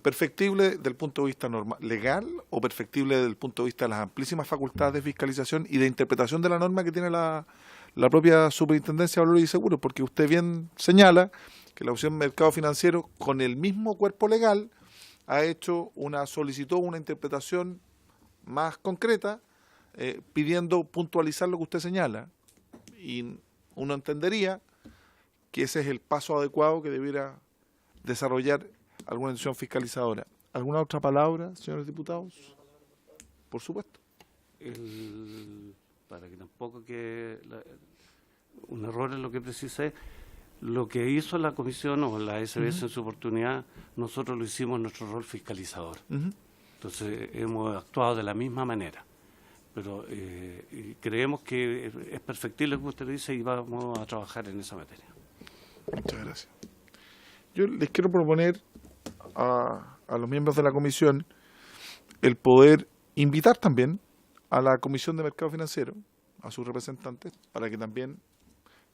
desde el punto de vista legal o perfectible desde el punto de vista de las amplísimas facultades de fiscalización y de interpretación de la norma que tiene la propia Superintendencia de Valores y Seguros, porque usted bien señala que la Comisión de Mercado Financiero, con el mismo cuerpo legal, ha hecho una solicitud, una interpretación más concreta, pidiendo puntualizar lo que usted señala. Y uno entendería que ese es el paso adecuado que debiera desarrollar alguna institución fiscalizadora. ¿Alguna otra palabra, señores diputados? Por supuesto. Para que tampoco quede un error en lo que precisé, lo que hizo la Comisión o la SBS en su oportunidad, nosotros lo hicimos en nuestro rol fiscalizador. Entonces hemos actuado de la misma manera. Pero creemos que es perfectible, como usted dice, y vamos a trabajar en esa materia. Muchas gracias. Yo les quiero proponer a los miembros de la comisión el poder invitar también a la Comisión de Mercado Financiero, a sus representantes, para que también,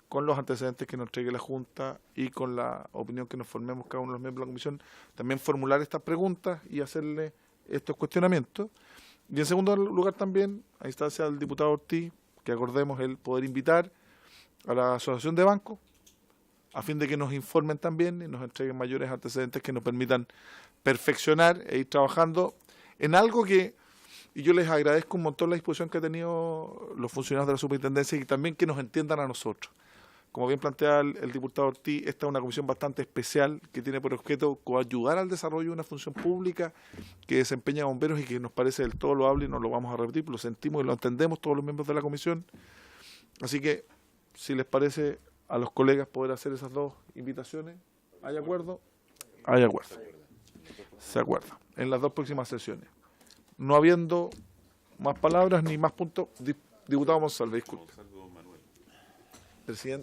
con los antecedentes que nos entregue la Junta y con la opinión que nos formemos cada uno de los miembros de la comisión, también formular estas preguntas y hacerle estos cuestionamientos. Y en segundo lugar también, a instancia del diputado Ortiz, que acordemos el poder invitar a la Asociación de Bancos, a fin de que nos informen también y nos entreguen mayores antecedentes que nos permitan perfeccionar e ir trabajando en algo que, y yo les agradezco un montón la disposición que han tenido los funcionarios de la superintendencia y también que nos entiendan a nosotros. Como bien plantea el diputado Ortiz, esta es una comisión bastante especial que tiene por objeto coayudar al desarrollo de una función pública que desempeña bomberos y que nos parece del todo loable y no lo vamos a repetir, lo sentimos y lo entendemos todos los miembros de la comisión. Así que, si les parece a los colegas poder hacer esas dos invitaciones, ¿hay acuerdo? Hay acuerdo. Se acuerda. En las dos próximas sesiones. No habiendo más palabras ni más puntos, diputado Monsalve, disculpe.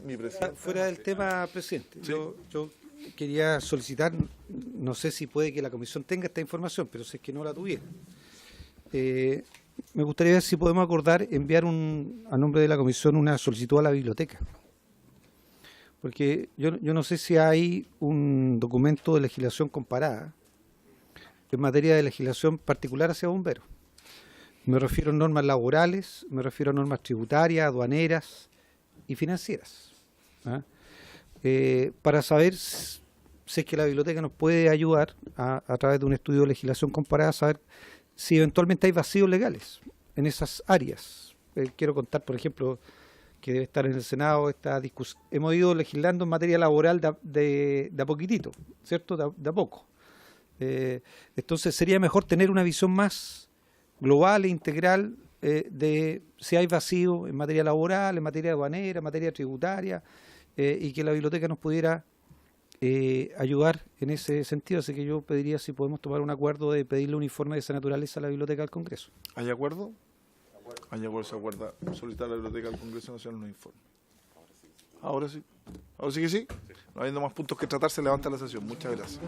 Mi presidente. Fuera del tema, presidente, ¿sí? Yo quería solicitar, no sé si puede que la comisión tenga esta información, pero si es que no la tuviera. Me gustaría ver si podemos acordar enviar a nombre de la comisión una solicitud a la biblioteca. Porque yo no sé si hay un documento de legislación comparada en materia de legislación particular hacia bomberos. Me refiero a normas laborales, me refiero a normas tributarias, aduaneras y financieras, para saber si es que la biblioteca nos puede ayudar a través de un estudio de legislación comparada a saber si eventualmente hay vacíos legales en esas áreas. Quiero contar, por ejemplo, que debe estar en el Senado esta discusión. Hemos ido legislando en materia laboral de a poquitito, ¿cierto? De a poco. Entonces sería mejor tener una visión más global e integral de si hay vacío en materia laboral, en materia aduanera, en materia tributaria, y que la biblioteca nos pudiera ayudar en ese sentido. Así que yo pediría si podemos tomar un acuerdo de pedirle un informe de esa naturaleza a la Biblioteca del Congreso. ¿Hay acuerdo? Hay acuerdo, se acuerda solicitar a la Biblioteca del Congreso Nacional un informe. Ahora sí. Ahora sí que sí. No habiendo más puntos que tratar, se levanta la sesión. Muchas gracias.